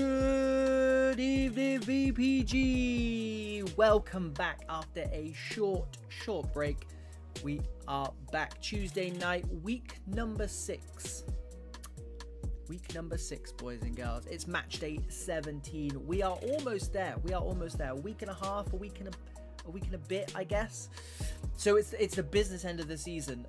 Good evening, VPG. Welcome back after a short break. We are back Tuesday night, week number 6. Week number 6, boys and girls. It's match day 17. We are almost there. A week and a half, a week and a bit, I guess. So it's the business end of the season.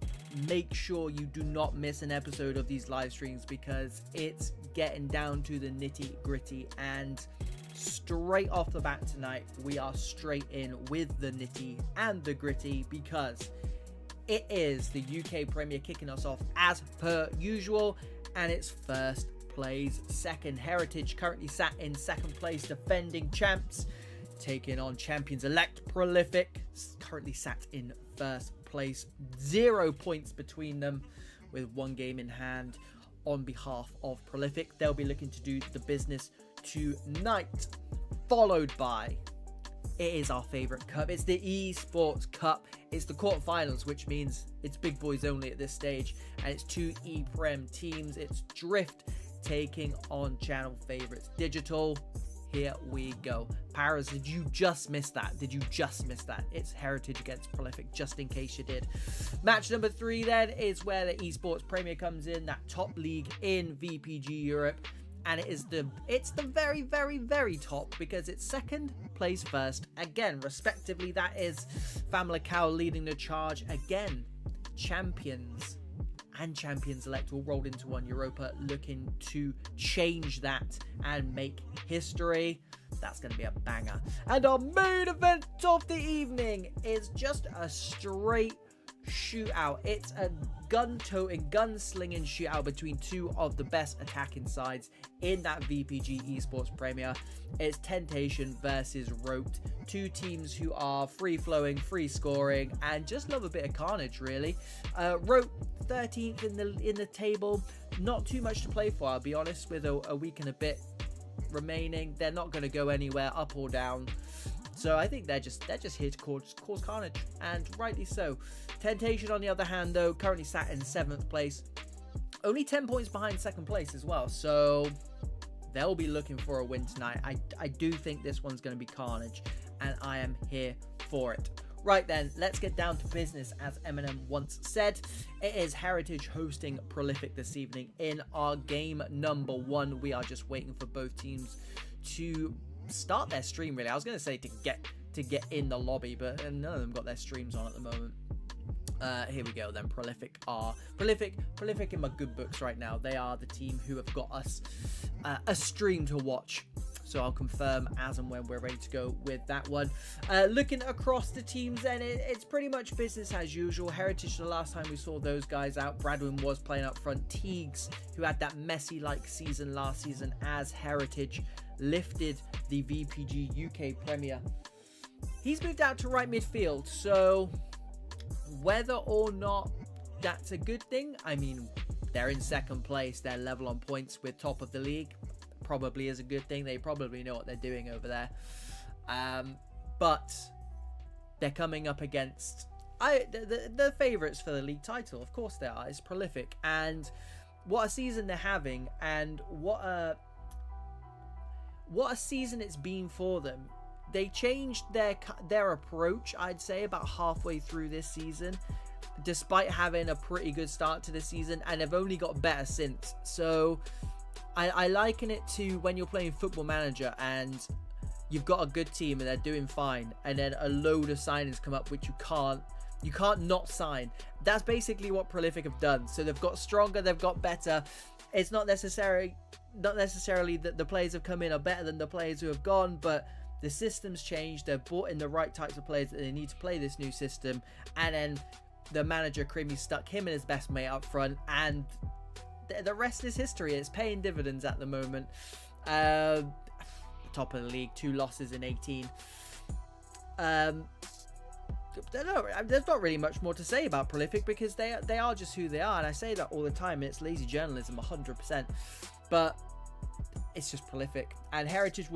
Make sure you do not miss an episode of these live streams because it's getting down to the nitty gritty, and straight off the bat tonight we are straight in with the nitty and the gritty because it is the UK Premier kicking us off as per usual, and it's first plays second. Heritage currently sat in second place, defending champs, taking on champions elect Prolific, currently sat in first place, 0 points between them with 1 game in hand. On behalf of Prolific, they'll be looking to do the business tonight, followed by, it is our favorite cup. It's the esports cup. It's the quarterfinals, which means it's big boys only at this stage, and it's 2 e-prem teams. It's Drift taking on channel favorites Digital. Here we go. Paras, did you just miss that? It's Heritage against Prolific, just in case you did. Match number 3 then is where the Esports Premier comes in, that top league in VPG Europe. And it's the very, very, very top because it's second plays first. Again, respectively, that is FAMALICAO leading the charge. Again, champions and champions elect all rolled into one. Europa looking to change that and make history. That's going to be a banger. And our main event of the evening is just a straight shootout. It's a gun-toting, gun-slinging shootout between 2 of the best attacking sides in that VPG Esports Premier. It's Tentation versus ROTE, 2 teams who are free-flowing, free-scoring, and just love a bit of carnage, really. ROTE 13th in the table, not too much to play for, I'll be honest, with a week and a bit remaining. They're not going to go anywhere up or down. So I think they're just here to cause carnage, and rightly so. Tentation, on the other hand, though, currently sat in 7th place, only 10 points behind second place as well. So they'll be looking for a win tonight. I do think this one's going to be carnage, and I am here for it. Right then, let's get down to business, as Eminem once said. It is Heritage hosting Prolific this evening in our game number 1. We are just waiting for both teams to start their stream, really. I was going to say to get in the lobby, but none of them got their streams on at the moment. Here we go then. Prolific in my good books right now. They are the team who have got us a stream to watch, so I'll confirm as and when we're ready to go with that one. Looking across the teams then, it's pretty much business as usual. Heritage, the last time we saw those guys out, Bradwin was playing up front. Teagues, who had that Messi-like season last season as Heritage, lifted the VPG UK Premier. He's moved out to right midfield, so whether or not that's a good thing, I mean, they're in second place, they're level on points with top of the league, probably is a good thing. They probably know what they're doing over there, but they're coming up against the favourites for the league title. Of course they are. It's Prolific, and what a season they're having, and what a season it's been for them. They changed their approach, I'd say, about halfway through this season, despite having a pretty good start to the season, and have only got better since. So I liken it to when you're playing Football Manager and you've got a good team and they're doing fine, and then a load of signings come up which you can't not sign. That's basically what Prolific have done. So they've got stronger, they've got better. It's not necessarily that the players have come in are better than the players who have gone, but the system's changed. They've brought in the right types of players that they need to play this new system, and then the manager Creamy stuck him and his best mate up front, and the rest is history. It's paying dividends at the moment. Top of the league, 2 losses in 18. There's not really much more to say about Prolific because they are just who they are, and I say that all the time. It's lazy journalism 100%, but it's just Prolific, and Heritage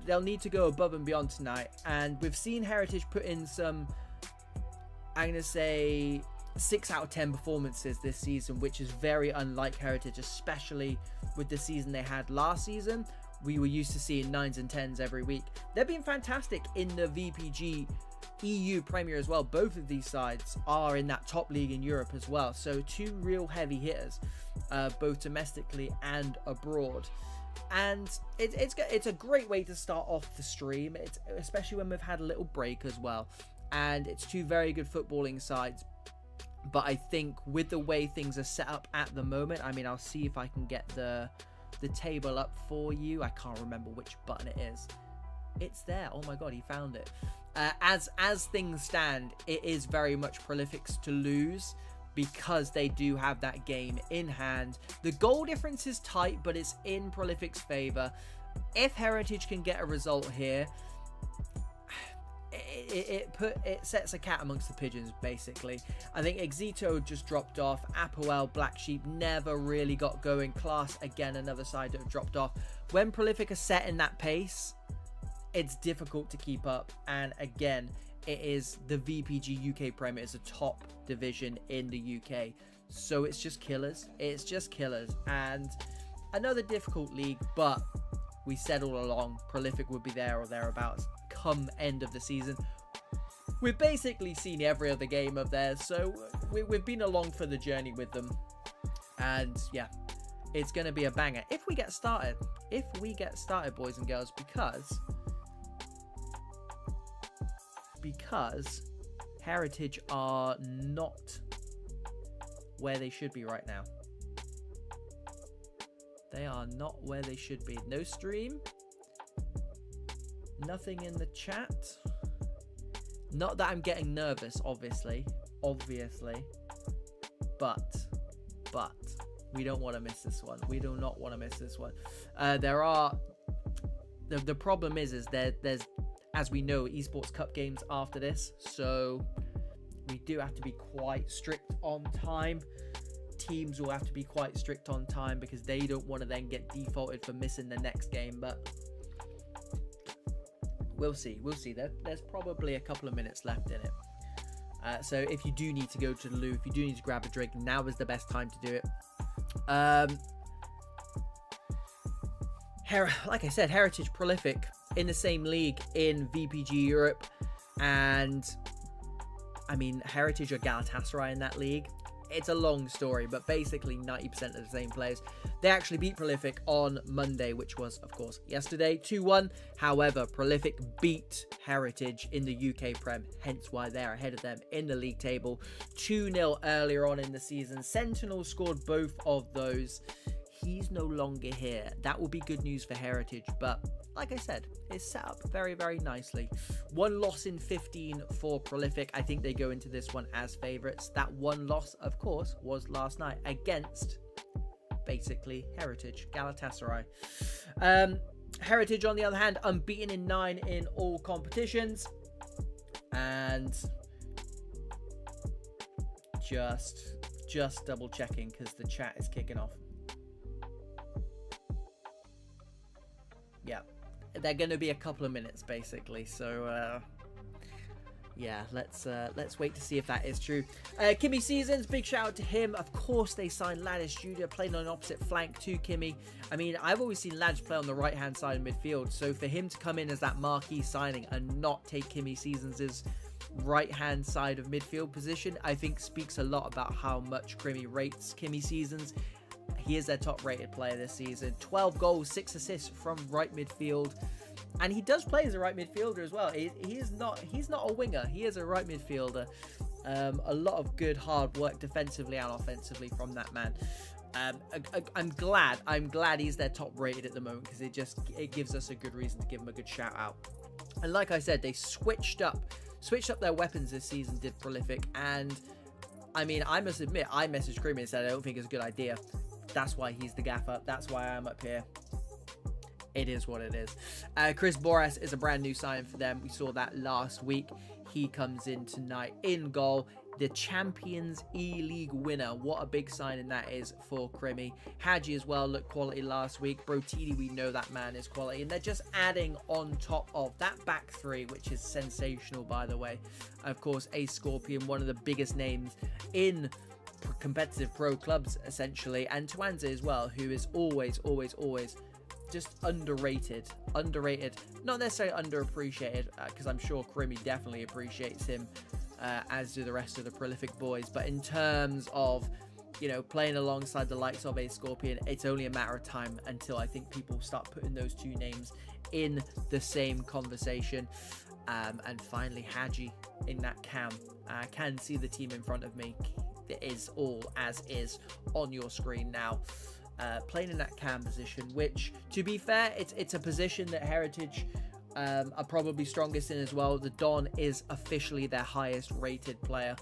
they'll need to go above and beyond tonight. And we've seen Heritage put in some, I'm gonna say, 6 out of 10 performances this season, which is very unlike Heritage, especially with the season they had last season, we were used to seeing 9s and 10s every week. They've been fantastic in the VPG EU Premier as well. Both of these sides are in that top league in Europe as well. So two real heavy hitters, both domestically and abroad. And it's a great way to start off the stream, especially when we've had a little break as well. And it's two very good footballing sides. But I think with the way things are set up at the moment, I mean, I'll see if I can get the table up for you. I can't remember which button it is. It's there. Oh my god, he found it. As things stand, it is very much Prolific's to lose, because they do have that game in hand. The goal difference is tight, but it's in Prolific's favor. If Heritage can get a result here, it sets a cat amongst the pigeons, basically. I think Exito just dropped off. Apoel, Black Sheep never really got going. Class, again, another side that have dropped off. When Prolific are set in that pace, it's difficult to keep up. And again, it is the VPG UK Premier. It's a top division in the UK. So it's just killers. It's just killers. And another difficult league, but we said all along, Prolific would be there or thereabouts come end of the season. We've basically seen every other game of theirs, so we've been along for the journey with them. And yeah, it's going to be a banger if we get started. If we get started, boys and girls, because Heritage are not where they should be right now. They are not where they should be. No stream. Nothing in the chat. Not that I'm getting nervous, obviously. But we don't want to miss this one. We do not want to miss this one. There are... The problem is there's, as we know, Esports Cup games after this. So we do have to be quite strict on time. Teams will have to be quite strict on time because they don't want to then get defaulted for missing the next game. But we'll see. There's probably a couple of minutes left in it. So if you do need to go to the loo, if you do need to grab a drink, now is the best time to do it. Like I said, Heritage, Prolific in the same league in VPG Europe, and I mean, Heritage or Galatasaray in that league. It's a long story, but basically 90% of the same players. They actually beat Prolific on Monday, which was, of course, yesterday, 2-1. However, Prolific beat Heritage in the UK Prem, hence why they're ahead of them in the league table. 2-0 earlier on in the season. Sentinel scored both of those. He's no longer here. That will be good news for Heritage, but like I said, it's set up very, very nicely. 1 loss in 15 for Prolific. I think they go into this one as favourites. That 1 loss, of course, was last night against, basically, Heritage, Galatasaray. Heritage, on the other hand, unbeaten in 9 in all competitions. And just double checking because the chat is kicking off. Yeah, they're going to be a couple of minutes basically, so yeah, let's wait to see if that is true. Kimmy Seasons, big shout out to him. Of course, they signed Ladis Jr., playing on an opposite flank to Kimmy. I mean, I've always seen Ladis play on the right hand side of midfield, so for him to come in as that marquee signing and not take Kimmy Seasons' right hand side of midfield position, I think speaks a lot about how much Kimmy rates Kimmy Seasons. He is their top rated player this season. 12 goals, 6 assists from right midfield. And he does play as a right midfielder as well. He's not a winger. He is a right midfielder. A lot of good hard work defensively and offensively from that man. I'm glad he's their top rated at the moment, because it gives us a good reason to give him a good shout out. And like I said, they switched up their weapons this season, did Prolific. And I mean, I must admit, I messaged Creamy and said I don't think it's a good idea. That's why he's the gaffer. That's why I'm up here. It is what it is. Chris Boras is a brand new sign for them. We saw that last week. He comes in tonight in goal. The Champions E-League winner. What a big signing that is for Crimmy. Hadji as well looked quality last week. Brotini, we know that man is quality. And they're just adding on top of that back three, which is sensational, by the way. Of course, Ace Scorpion, one of the biggest names in competitive pro clubs, essentially. And Twanza as well, who is always just underrated, not necessarily underappreciated, because I'm sure Krimi definitely appreciates him, as do the rest of the prolific boys. But in terms of, you know, playing alongside the likes of a Scorpion, it's only a matter of time until I think people start putting those two names in the same conversation. And finally, Haji in that cam. I can see the team in front of me. It is all as is on your screen now. Playing in that cam position, which, to be fair, it's a position that Heritage are probably strongest in as well. The Don is officially their highest rated player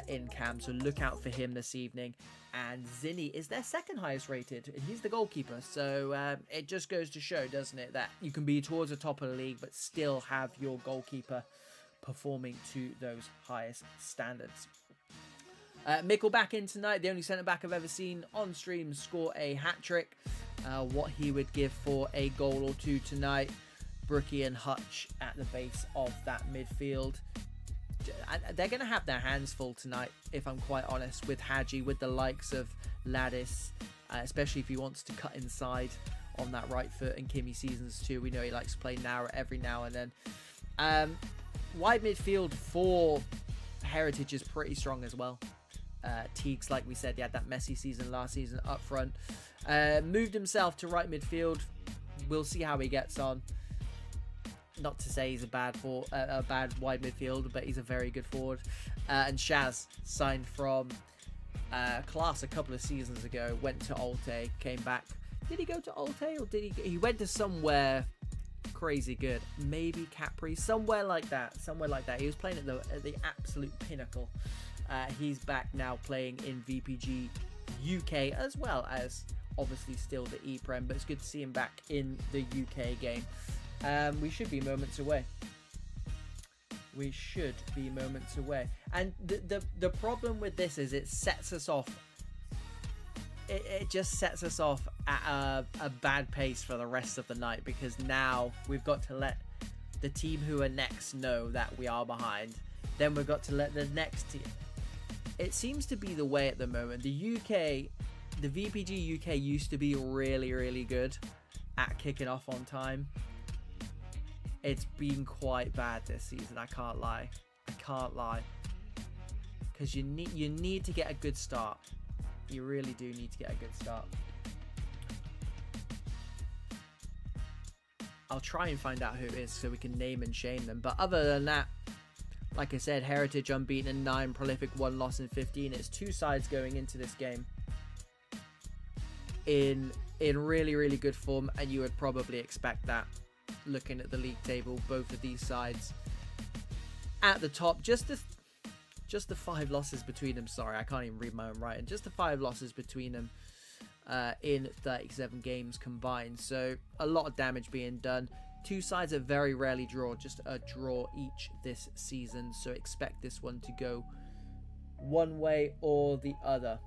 in cam, so look out for him this evening. And Zinni is their second highest rated, and he's the goalkeeper. So it just goes to show, doesn't it, that you can be towards the top of the league but still have your goalkeeper performing to those highest standards. Mikkel back in tonight, the only centre-back I've ever seen on stream score a hat-trick. What he would give for a goal or two tonight. Brookie and Hutch at the base of that midfield. They're going to have their hands full tonight, if I'm quite honest, with Haji, with the likes of Ladis, especially if he wants to cut inside on that right foot, and Kimi Seasons too. We know he likes to play narrow every now and then. Wide midfield for Heritage is pretty strong as well. Teagues, like we said, he had that messy season last season up front. Moved himself to right midfield. We'll see how he gets on. Not to say he's a bad wide midfielder, but he's a very good forward. And Shaz, signed from Class a couple of seasons ago, went to Alte, came back. Did he go to Alte, or did he went to somewhere crazy good? Maybe Capri, somewhere like that. He was playing at the absolute pinnacle. He's back now playing in VPG UK, as well as obviously still the E-Prem, but it's good to see him back in the UK game. We should be moments away. And the problem with this is it sets us off. It just sets us off at a bad pace for the rest of the night, because now we've got to let the team who are next know that we are behind. Then we've got to let the next team. It seems to be the way at the moment. The VPG UK used to be really, really good at kicking off on time. It's been quite bad this season, I can't lie. Because you need to get a good start. You really do need to get a good start. I'll try and find out who it is so we can name and shame them. But other than that, like I said, Heritage unbeaten in 9, Prolific 1 loss in 15. It's two sides going into this game in really, really good form, and you would probably expect that looking at the league table. Both of these sides at the top. Just the 5 losses between them. Sorry, I can't even read my own writing. Just the 5 losses between them in 37 games combined. So a lot of damage being done. Two sides that very rarely draw, just a draw each this season. So expect this one to go one way or the other,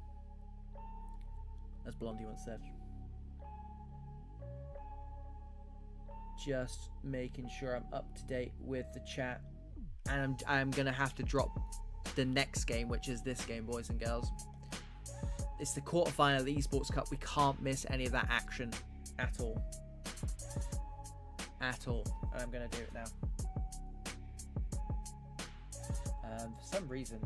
as Blondie once said. Just making sure I'm up to date with the chat, and I'm gonna have to drop the next game, which is this game, boys and girls. It's the quarterfinal of the Esports Cup. We can't miss any of that action at all. And I'm gonna do it now. For some reason,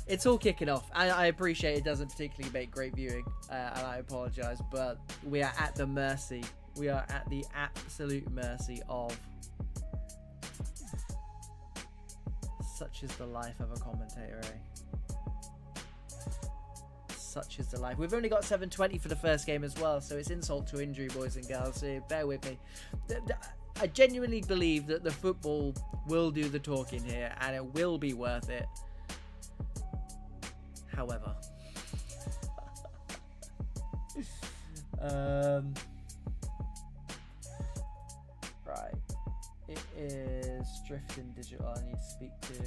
it's all kicking off. I appreciate it doesn't particularly make great viewing, and I apologize, but we are at the mercy. We are at the absolute mercy of. Such is the life of a commentator, eh? Such is the life. We've only got 720 for the first game as well, so it's insult to injury, boys and girls. So bear with me. I genuinely believe that the football will do the talking here, and it will be worth it. However, right, it is Drifting Digital I need to speak to.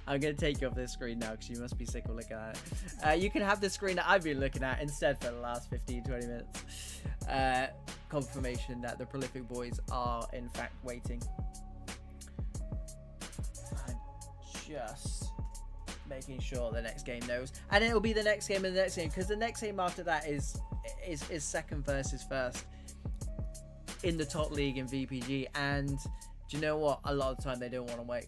I'm going to take you off this screen now because you must be sick of looking at it. You can have the screen that I've been looking at instead for the last 15-20 minutes. Confirmation that the Prolific boys are in fact waiting. I'm just making sure the next game knows. And it'll be the next game and the next game, because the next game after that is second versus first in the top league in VPG. And do you know what? A lot of the time they don't want to wait.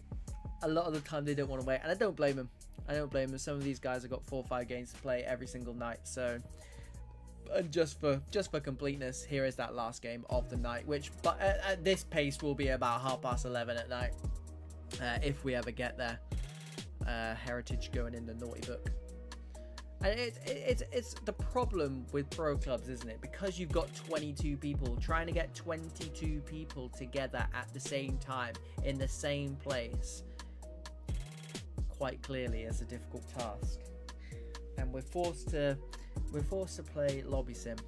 A lot of the time they don't want to wait, and I don't blame them. I don't blame them. Some of these guys have got 4 or 5 games to play every single night. So, and just for completeness, here is that last game of the night, which but at this pace will be about 11:30 at night, if we ever get there. Heritage going in the naughty book. And it's the problem with pro clubs, isn't it? Because you've got 22 people, trying to get 22 people together at the same time in the same place, quite clearly is a difficult task. And we're forced to play lobby sim.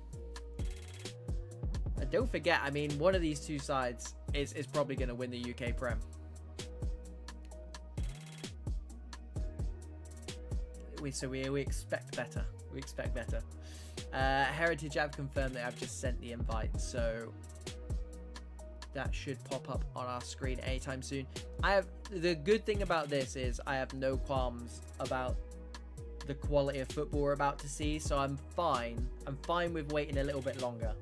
And don't forget, I mean, one of these two sides is probably going to win the UK Prem. We expect better. We expect better. Heritage have confirmed that I've just sent the invite, so that should pop up on our screen anytime soon. The good thing about this is I have no qualms about the quality of football we're about to see, so I'm fine. I'm fine with waiting a little bit longer.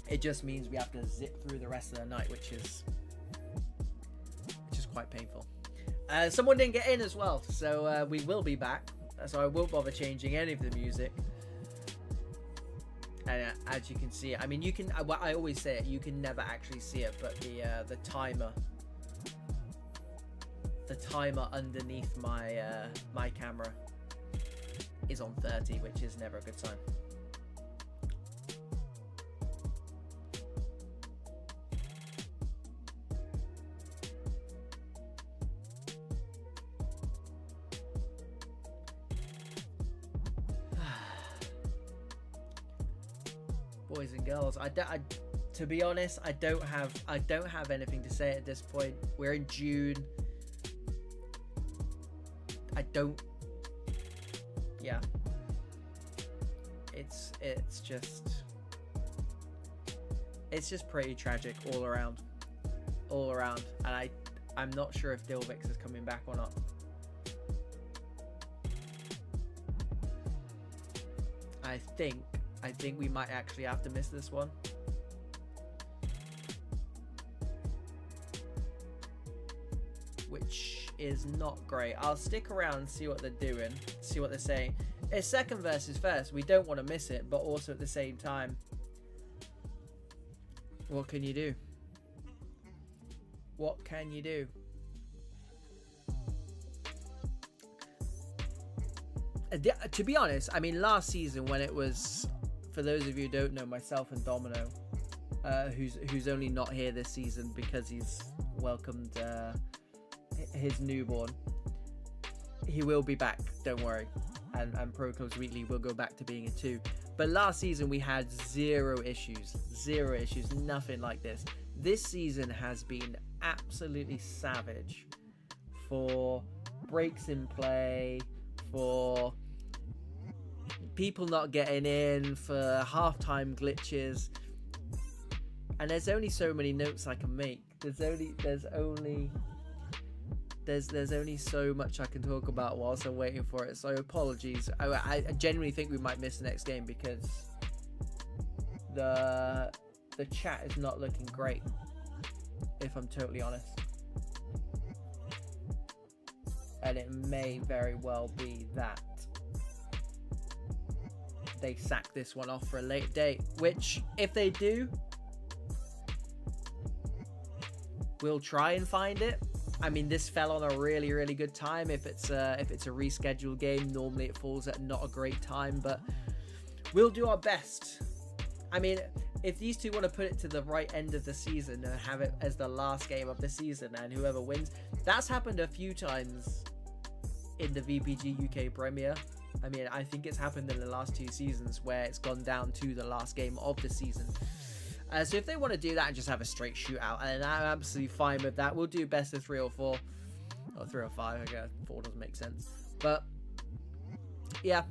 It just means we have to zip through the rest of the night, which is quite painful. Someone didn't get in as well, so we will be back. So I won't bother changing any of the music. And as you can see, I mean, you can. I always say it. You can never actually see it, but the timer underneath my my camera is on 30, which is never a good sign. Boys and girls, to be honest, I don't have anything to say at this point. We're in June. Yeah, it's just pretty tragic all around, and I'm not sure if Dilvix is coming back or not. I think we might actually have to miss this one. Which is not great. I'll stick around and see what they're doing, see what they're saying. It's second versus first. We don't want to miss it, but also at the same time, what can you do? What can you do? To be honest, I mean, last season when it was, for those of you who don't know, myself and Domino, who's only not here this season because he's welcomed his newborn. He will be back, don't worry. And Pro Clubs Weekly will go back to being a 2. But last season we had zero issues, nothing like this. This season has been absolutely savage for breaks in play, for people not getting in, for halftime glitches, and there's only so many notes I can make. There's only so much I can talk about whilst I'm waiting for it. So apologies. I genuinely think we might miss the next game because the chat is not looking great, if I'm totally honest. And it may very well be that they sack this one off for a late date, which if they do, we'll try and find it. I mean, this fell on a really, really good time. If it's a rescheduled game, normally it falls at not a great time, but we'll do our best. I mean, if these two want to put it to the right end of the season and have it as the last game of the season, and whoever wins, that's happened a few times in the VPG UK Premier. I mean, I think it's happened in the last 2 seasons where it's gone down to the last game of the season. So if they want to do that and just have a straight shootout, and I'm absolutely fine with that. We'll do best of 3 or 4. Or 3 or 5, I guess. 4 doesn't make sense. But, yeah.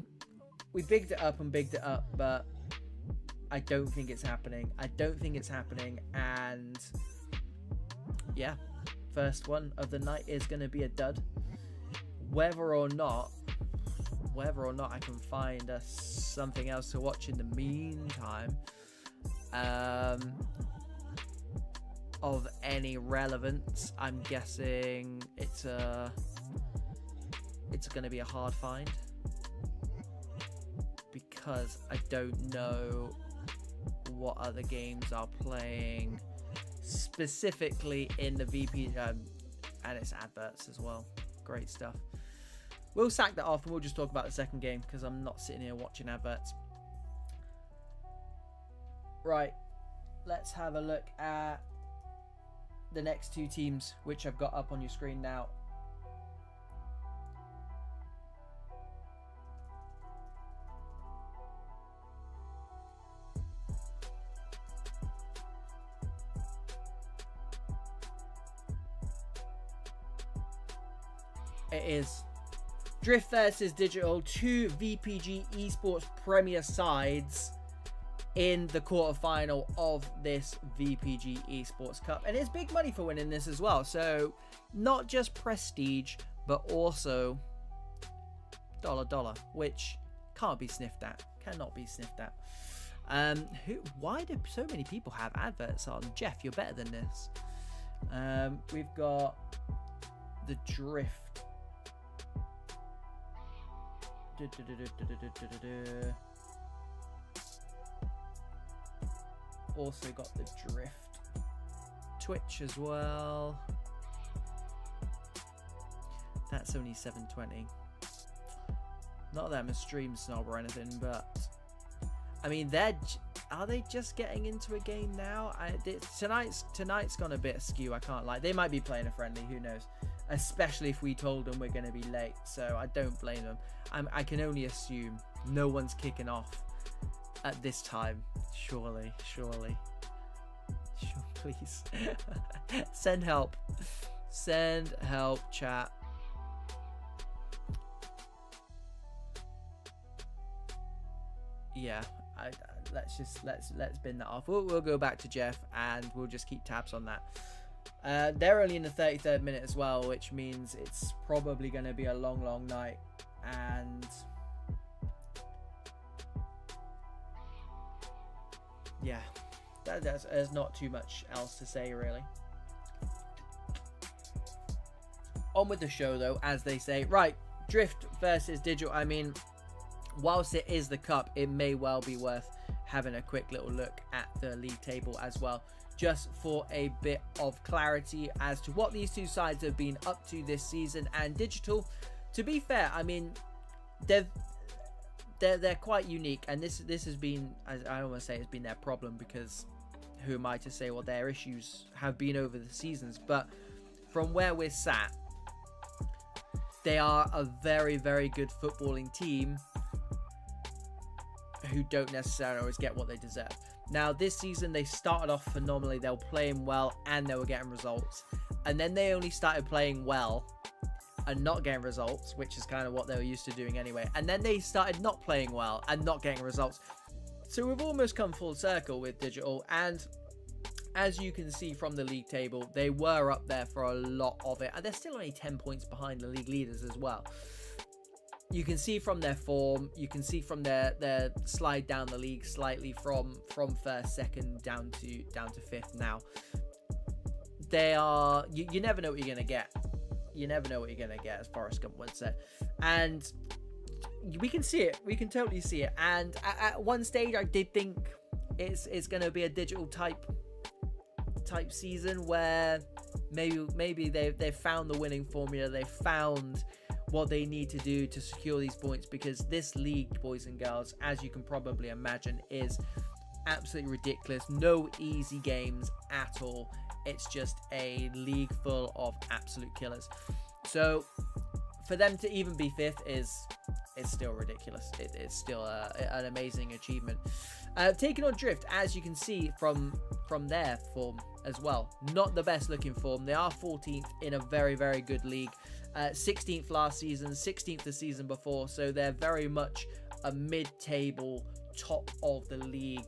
We bigged it up and bigged it up, but I don't think it's happening. I don't think it's happening, and yeah. First one of the night is going to be a dud. Whether or not I can find something else to watch in the meantime of any relevance, I'm guessing it's going to be a hard find, because I don't know what other games are playing specifically in the VPG, and it's adverts as well. Great stuff. We'll sack that off and we'll just talk about the second game, because I'm not sitting here watching adverts. Right, let's have a look at the next 2 teams, which I've got up on your screen now. It is Drift versus Digital, 2 VPG esports premier sides in the quarterfinal of this VPG esports cup, and it's big money for winning this as well. So not just prestige, but also $, which can't be sniffed at, cannot be sniffed at. Why do so many people have adverts on? Jeff, you're better than this. We've got the Drift. Also got the Drift Twitch as well. That's only 720. Not that I'm a stream snob or anything, but I mean, are they just getting into a game now? Tonight's gone a bit askew, I can't lie. They might be playing a friendly, who knows, especially if we told them we're going to be late, so I don't blame them. I can only assume no one's kicking off at this time. Surely, please. Send help, chat. Yeah, let's bin that off. We'll go back to Jeff and we'll just keep tabs on that. They're only in the 33rd minute as well, which means it's probably going to be a long night, and yeah, there's not too much else to say really. On with the show though, as they say. Right, Drift versus Digital. I mean, whilst it is the cup, it may well be worth having a quick little look at the league table as well, just for a bit of clarity as to what these 2 sides have been up to this season. And Digital, to be fair, I mean, they're quite unique, and this has been, as I almost say, has been their problem, because who am I to say what their issues have been over the seasons. But from where we're sat, they are a very, very good footballing team who don't necessarily always get what they deserve. Now, this season, they started off phenomenally. They were playing well and they were getting results. And then they only started playing well and not getting results, which is kind of what they were used to doing anyway. And then they started not playing well and not getting results. So we've almost come full circle with Digital. And as you can see from the league table, they were up there for a lot of it. And they're still only 10 points behind the league leaders as well. You can see from their form, you can see from their slide down the league slightly from first, second down to fifth now. They are, you never know what you're gonna get. You never know what you're gonna get, as Forrest Gump once said. And we can see it. We can totally see it. And at one stage, I did think it's gonna be a Digital type season where maybe they've found the winning formula. They found what they need to do to secure these points, because this league, boys and girls, as you can probably imagine, is absolutely ridiculous. No easy games at all. It's just a league full of absolute killers. So for them to even be fifth is it's still ridiculous. It's still an amazing achievement. Taking on Drift, as you can see from their form as well, not the best looking form. They are 14th in a very, very good league. 16th last season, 16th the season before, so they're very much a mid-table, top of the league,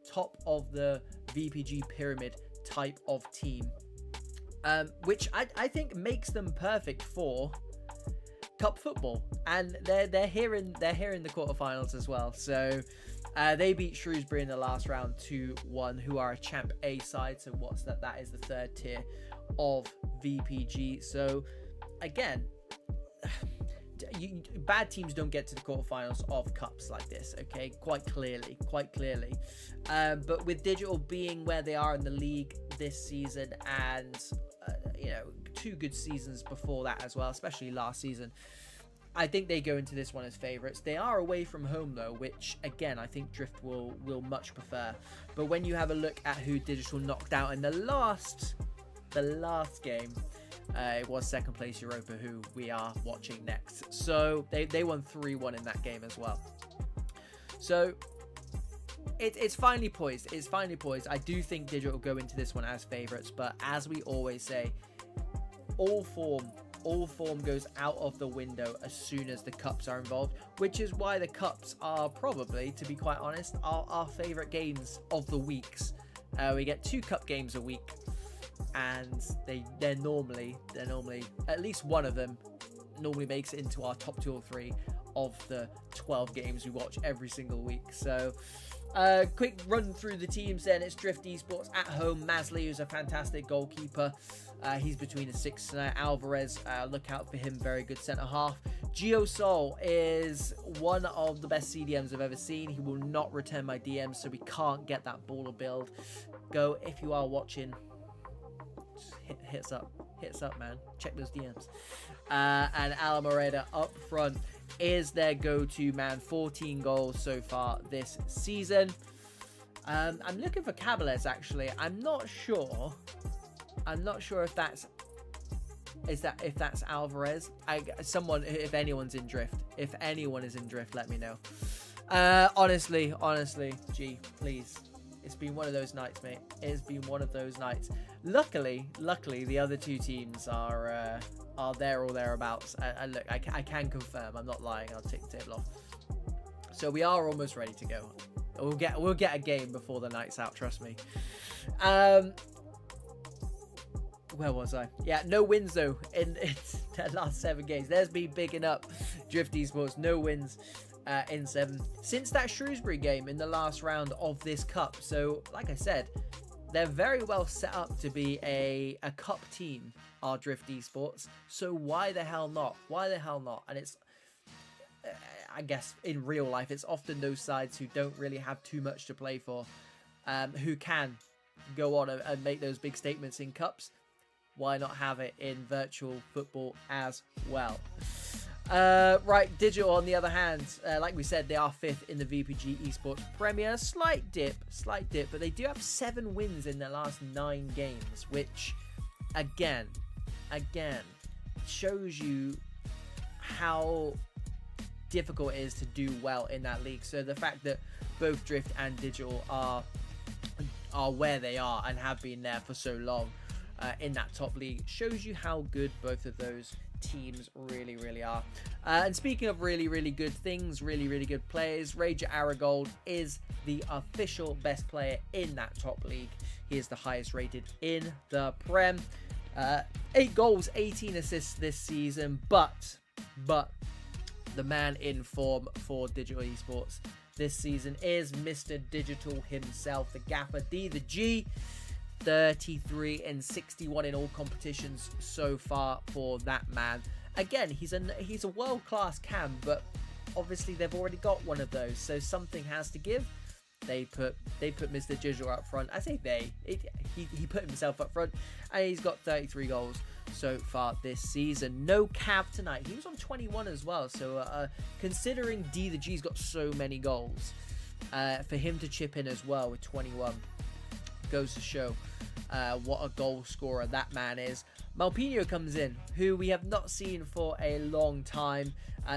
top of the VPG pyramid type of team, which I think makes them perfect for cup football. And they're here in the quarterfinals as well. So they beat Shrewsbury in the last round 2-1, who are a Champ A side. So what's that? That is the third tier of VPG. So again, bad teams don't get to the quarterfinals of cups like this, okay? Quite clearly. But with Digital being where they are in the league this season, and you know, 2 good seasons before that as well, especially last season, I think they go into this one as favourites. They are away from home though, which again I think Drift will much prefer. But when you have a look at who Digital knocked out in the last game, it was second place Europa, who we are watching next. So they won 3-1 in that game as well. So it's finally poised. It's finally poised. I do think Digital will go into this one as favourites, but as we always say, all form goes out of the window as soon as the cups are involved, which is why the cups are probably, to be quite honest, our favourite games of the weeks. We get 2 cup games a week, and they're normally at least one of them normally makes it into our top 2 or 3 of the 12 games we watch every single week. So quick run through the teams then. It's Drift Esports at home. Masley, who's a fantastic goalkeeper, he's between the 6 tonight. Alvarez, look out for him, very good centre half. Geosol is one of the best CDMs I've ever seen. He will not return my DMs, so we can't get that baller build. Go, if you are watching, hit us up, man. Check those DMs. And Alamoreda up front is their go-to man. 14 goals so far this season. I'm looking for Cabales actually. I'm not sure if that's Alvarez. If anyone's in Drift, if anyone is in Drift, let me know. Honestly, G, please. It's been one of those nights, mate. It's been one of those nights. Luckily, the other 2 teams are there or thereabouts. And look, I can confirm. I'm not lying. I'll take the table off. So we are almost ready to go. We'll get a game before the night's out. Trust me. Where was I? Yeah, no wins though in the last 7 games. There's me bigging up Drift Esports. No wins in 7 since that Shrewsbury game in the last round of this cup. So like I said, they're very well set up to be a cup team, our Drift Esports. So why the hell not? And it's I guess in real life it's often those sides who don't really have too much to play for, who can go on and make those big statements in cups. Why not have it in virtual football as well? Right, Digital on the other hand, like we said, they are 5th in the VPG Esports Premier. Slight dip, but they do have 7 wins in their last 9 games, which again shows you how difficult it is to do well in that league. So the fact that both Drift and Digital are where they are and have been there for so long in that top league shows you how good both of those teams really are. And speaking of really good things, really good players, Rager Aragold is the official best player in that top league. He is the highest rated in the Prem. 8 goals, 18 assists this season, but the man in form for Digital Esports this season is Mr. Digital himself, the Gaffer D, the G. 33 and 61 in all competitions so far for that man. Again, he's a world-class cam, but obviously they've already got one of those, so something has to give. They put Mr. Digital up front. I say he put himself up front, and he's got 33 goals so far this season. No Cav tonight. He was on 21 as well, so considering D the G's got so many goals, for him to chip in as well with 21 goes to show What a goal scorer that man is. Malpino comes in, who we have not seen for a long time.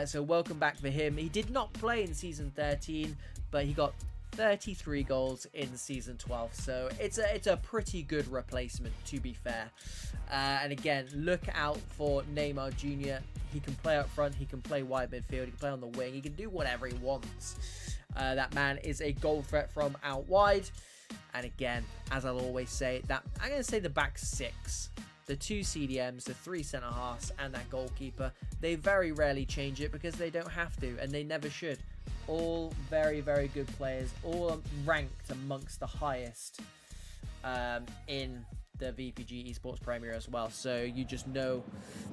So welcome back for him. He did not play in Season 13, but he got 33 goals in Season 12. So it's a pretty good replacement, to be fair. And again, look out for Neymar Jr. He can play up front. He can play wide midfield. He can play on the wing. He can do whatever he wants. That man is a goal threat from out wide. And again, as I'll always say, that I'm going to say the back six, the 2 CDMs, the 3 centre-halves, and that goalkeeper, they very rarely change it because they don't have to, and they never should. All very, very good players, all ranked amongst the highest in the VPG Esports Premier as well. So you just know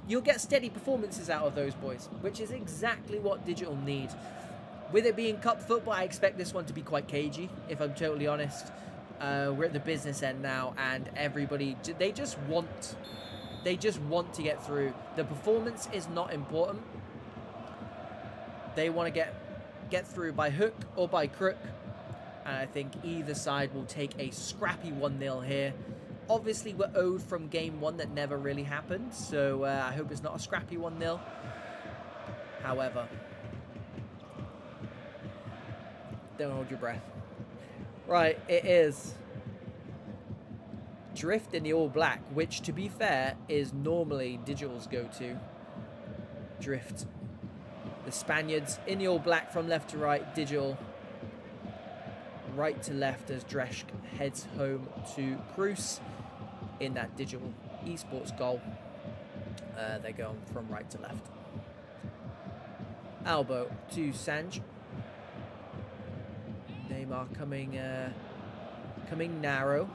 you'll get steady performances out of those boys, which is exactly what Digital need. With it being cup football, I expect this one to be quite cagey, if I'm totally honest. We're at the business end now, and everybody, they just want to get through. The performance is not important. They want to get through by hook or by crook, and I think either side will take a scrappy 1-0 here. Obviously, we're owed from game 1 that never really happened, so I hope it's not a scrappy 1-0. However, don't hold your breath. Right, it is Drift in the all black, which, to be fair, is normally Digital's go-to. Drift. The Spaniards in the all black from left to right. Digital right to left as Dresch heads home to Cruz in that Digital Esports goal. They're going from right to left. Elbow to Sanj. Neymar coming narrow.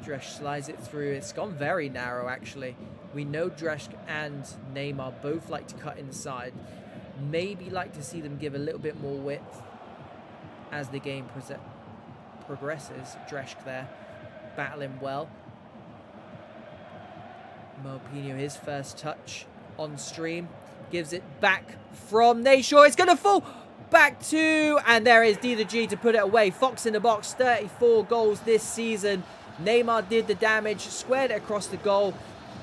Dresch slides it through. It's gone very narrow, actually. We know Dresch and Neymar both like to cut inside. Maybe like to see them give a little bit more width as the game progresses. Dresch there, battling well. Malpino, his first touch on stream. Gives it back from Nayshaw. It's going to fall back to, and there is D the G to put it away. Fox in the box, 34 goals this season. Neymar did the damage, squared it across the goal.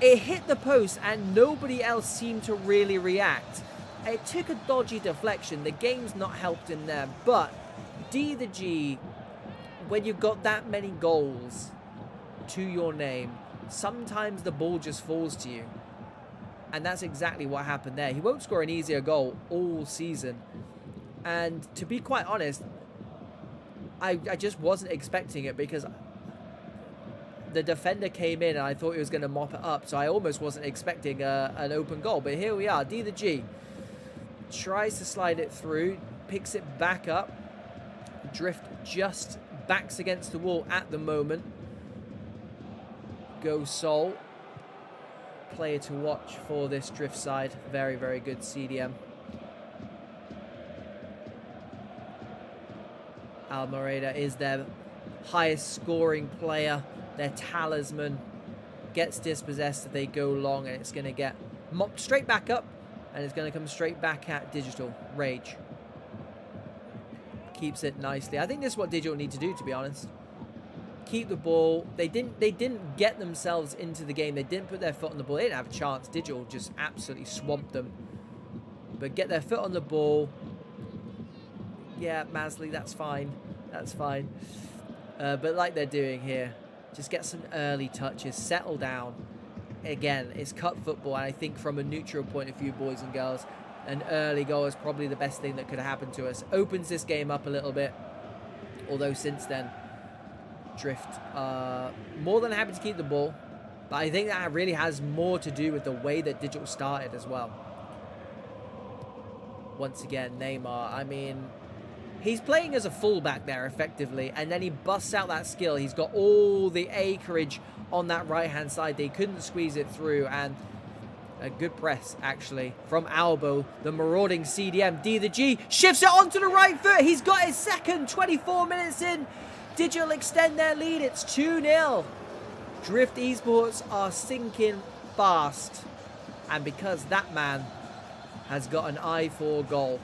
It hit the post and nobody else seemed to really react. It took a dodgy deflection. The game's not helped in there, but D the G, when you've got that many goals to your name, sometimes the ball just falls to you. And that's exactly what happened there. He won't score an easier goal all season. And to be quite honest, I just wasn't expecting it because the defender came in and I thought he was going to mop it up. So I almost wasn't expecting an open goal. But here we are. D the G tries to slide it through, picks it back up. Drift just backs against the wall at the moment. Go Sol. Player to watch for this Drift side. Very, very good CDM. Almereda is their highest scoring player, their talisman. Gets dispossessed, they go long, and it's going to get mopped straight back up, and it's going to come straight back at Digital. Rage. Keeps it nicely. I think this is what Digital need to do, to be honest. Keep the ball. They didn't get themselves into the game. They didn't put their foot on the ball. They didn't have a chance. Digital just absolutely swamped them. But get their foot on the ball. Yeah, Masley, that's fine. That's fine. But like they're doing here, just get some early touches, settle down. Again, it's cup football, and I think from a neutral point of view, boys and girls, an early goal is probably the best thing that could happen to us. Opens this game up a little bit. Although since then, Drift more than happy to keep the ball. But I think that really has more to do with the way that Digital started as well. Once again, Neymar, I mean, he's playing as a fullback there, effectively, and then he busts out that skill. He's got all the acreage on that right-hand side. They couldn't squeeze it through, and a good press, actually, from Albo, the marauding CDM. D the G shifts it onto the right foot. He's got his second, 24 minutes in. Digital extend their lead. It's 2-0. Drift Esports are sinking fast, and because that man has got an eye for goal.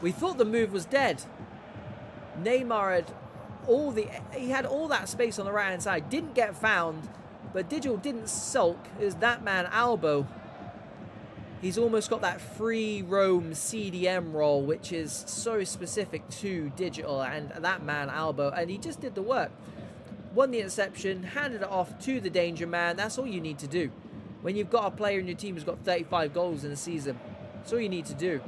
We thought the move was dead. Neymar he had all that space on the right hand side, didn't get found, but Digital didn't sulk. It was that man Albo. He's almost got that free roam CDM role, which is so specific to Digital, and that man Albo, and he just did the work. Won the interception, handed it off to the danger man. That's all you need to do. When you've got a player in your team who's got 35 goals in a season, that's all you need to do.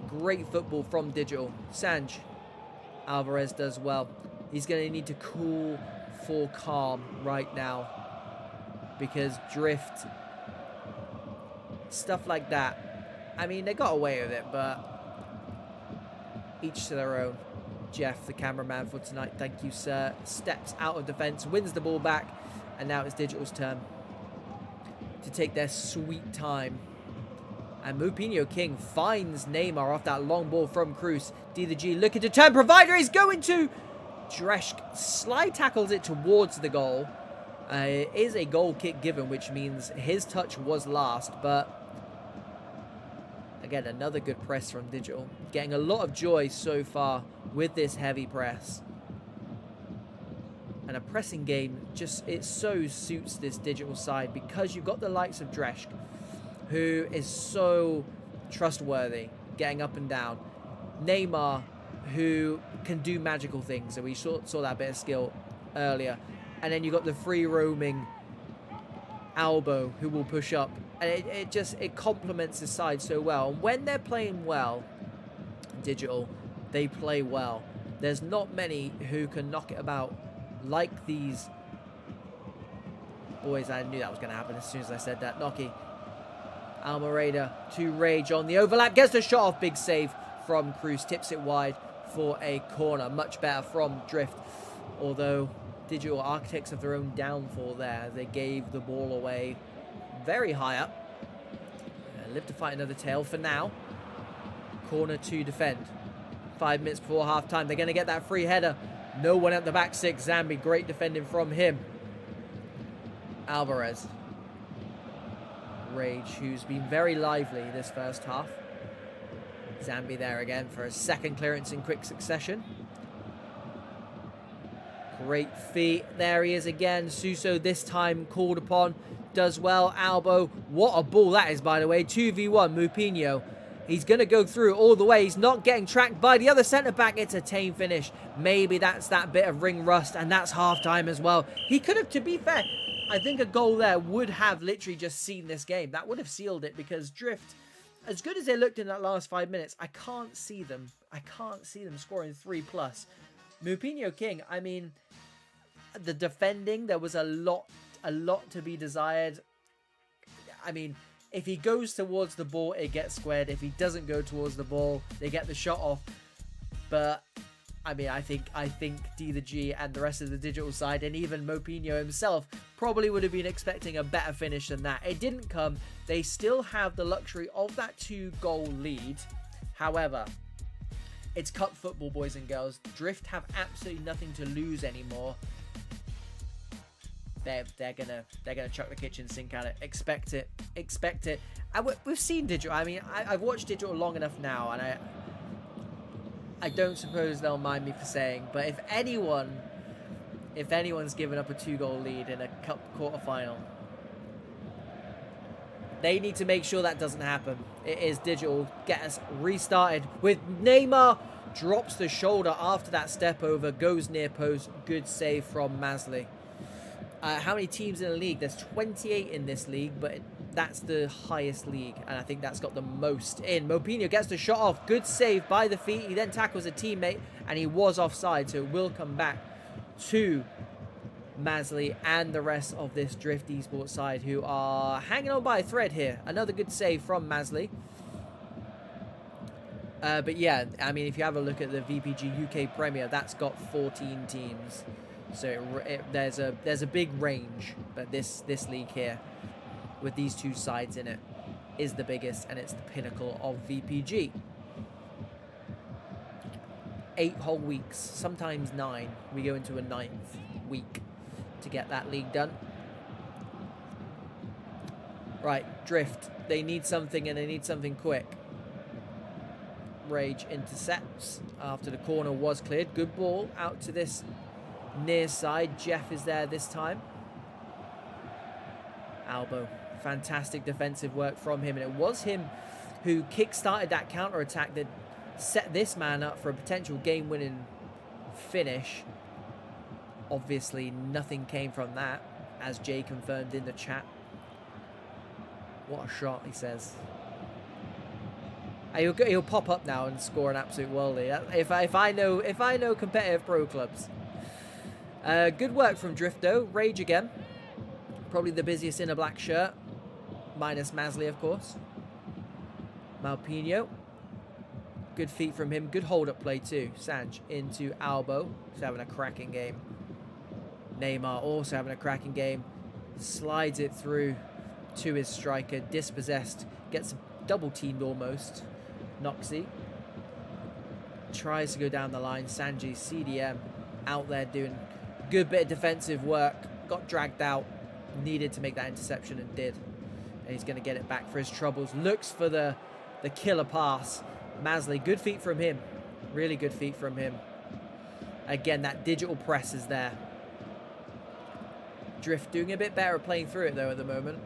Great football from Digital. Sanj Alvarez does well. He's going to need to cool for calm right now, because Drift, stuff like that, I mean, they got away with it, but each to their own. Jeff, the cameraman for tonight, thank you, sir, steps out of defense, wins the ball back, and now it's Digital's turn to take their sweet time. And Mupinho King finds Neymar off that long ball from Cruz. D the G looking to turn provider. He's going to Dreschk. Slide tackles it towards the goal. It is a goal kick given, which means his touch was last. But again, another good press from Digital. Getting a lot of joy so far with this heavy press. And a pressing game, just, it so suits this Digital side, because you've got the likes of Dreschk, who is so trustworthy, getting up and down. Neymar, who can do magical things, and we saw that bit of skill earlier. And then you've got the free roaming Albo, who will push up. And it complements the side so well. And when they're playing well, Digital, they play well. There's not many who can knock it about like these boys. I knew that was going to happen as soon as I said that. Noki. Almereda to Rage on the overlap. Gets the shot off. Big save from Cruz. Tips it wide for a corner. Much better from Drift. Although Digital architects of their own downfall there. They gave the ball away very high up. Live to fight another tail for now. Corner to defend. 5 minutes before half time. They're going to get that free header. No one at the back six. Zambi, great defending from him. Alvarez. Rage, who's been very lively this first half. Zambi there again for a second clearance in quick succession. Great feet. There he is again. Suso this time called upon. Does well. Albo. What a ball that is, by the way. 2v1. Mupinho. He's going to go through all the way. He's not getting tracked by the other centre-back. It's a tame finish. Maybe that's that bit of ring rust, and that's half-time as well. He could have, to be fair, I think a goal there would have literally just seen this game. That would have sealed it, because Drift, as good as they looked in that last 5 minutes, I can't see them. I can't see them scoring 3+. Mupinho King, I mean, the defending, there was a lot to be desired. I mean, if he goes towards the ball, it gets squared. If he doesn't go towards the ball, they get the shot off. But I mean, I think D the G and the rest of the Digital side, and even Mopinho himself, probably would have been expecting a better finish than that. It didn't come. They still have the luxury of that 2-goal lead. However, it's cup football, boys and girls. Drift have absolutely nothing to lose anymore. They're gonna chuck the kitchen sink at it. Expect it. And we've seen Digital. I mean, I've watched Digital long enough now, and I don't suppose they'll mind me for saying, but if anyone's given up a 2-goal lead in a cup quarterfinal, they need to make sure that doesn't happen. It is Digital. Get us restarted with Neymar. Drops the shoulder after that step over. Goes near post. Good save from Masley. How many teams in the league? There's 28 in this league, but that's the highest league, and I think that's got the most in. Mopinho gets the shot off. Good save by the feet. He then tackles a teammate, and he was offside, so it will come back to Masley and the rest of this Drift Esports side, who are hanging on by a thread here. Another good save from Masley. But yeah, I mean, if you have a look at the VPG UK Premier, that's got 14 teams. So there's a big range, but this league here, with these two sides in it, is the biggest, and it's the pinnacle of VPG. 8 whole weeks, sometimes 9. We go into a 9th week to get that league done. Right, Drift. They need something, and they need something quick. Rage intercepts after the corner was cleared. Good ball out to this near side. Jeff is there this time. Albo. Fantastic defensive work from him. And it was him who kick-started that counter-attack that set this man up for a potential game-winning finish. Obviously, nothing came from that, as Jay confirmed in the chat. What a shot, he says. He'll pop up now and score an absolute worldie. If I know competitive pro clubs. Good work from Drifto. Rage again. Probably the busiest in a black shirt. Minus Masley, of course. Malpino. Good feet from him. Good hold-up play too. Sanj into Albo. He's having a cracking game. Neymar also having a cracking game. Slides it through to his striker. Dispossessed. Gets double-teamed almost. Noxie. Tries to go down the line. Sanji, CDM, out there doing good bit of defensive work. Got dragged out. Needed to make that interception and did. And he's going to get it back for his troubles. Looks for the killer pass. Masley, good feet from him. Really good feet from him. Again, that digital press is there. Drift doing a bit better at playing through it, though, at the moment.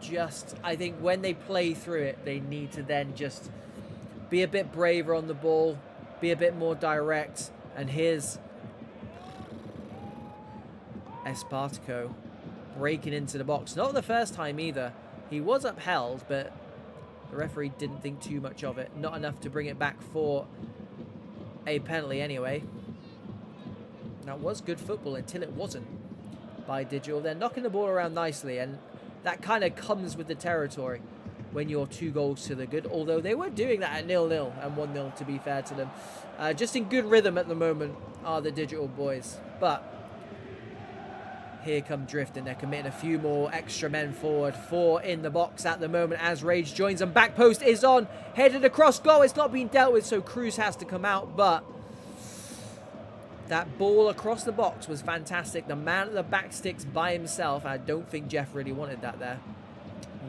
Just, I think when they play through it, they need to then just be a bit braver on the ball. Be a bit more direct. And here's Espartaco breaking into the box. Not the first time either. He was upheld, but the referee didn't think too much of it. Not enough to bring it back for a penalty anyway. That was good football until it wasn't by Digital. They're knocking the ball around nicely, and that kind of comes with the territory when you're 2 goals to the good. Although they were doing that at 0-0 and 1-0, to be fair to them. Just in good rhythm at the moment are the Digital boys. But here come Drift, and they're committing a few more extra men forward. 4 in the box at the moment as Rage joins them. Back post is on. Headed across goal. It's not being dealt with, so Cruz has to come out. But that ball across the box was fantastic. The man at the back sticks by himself. I don't think Jeff really wanted that there.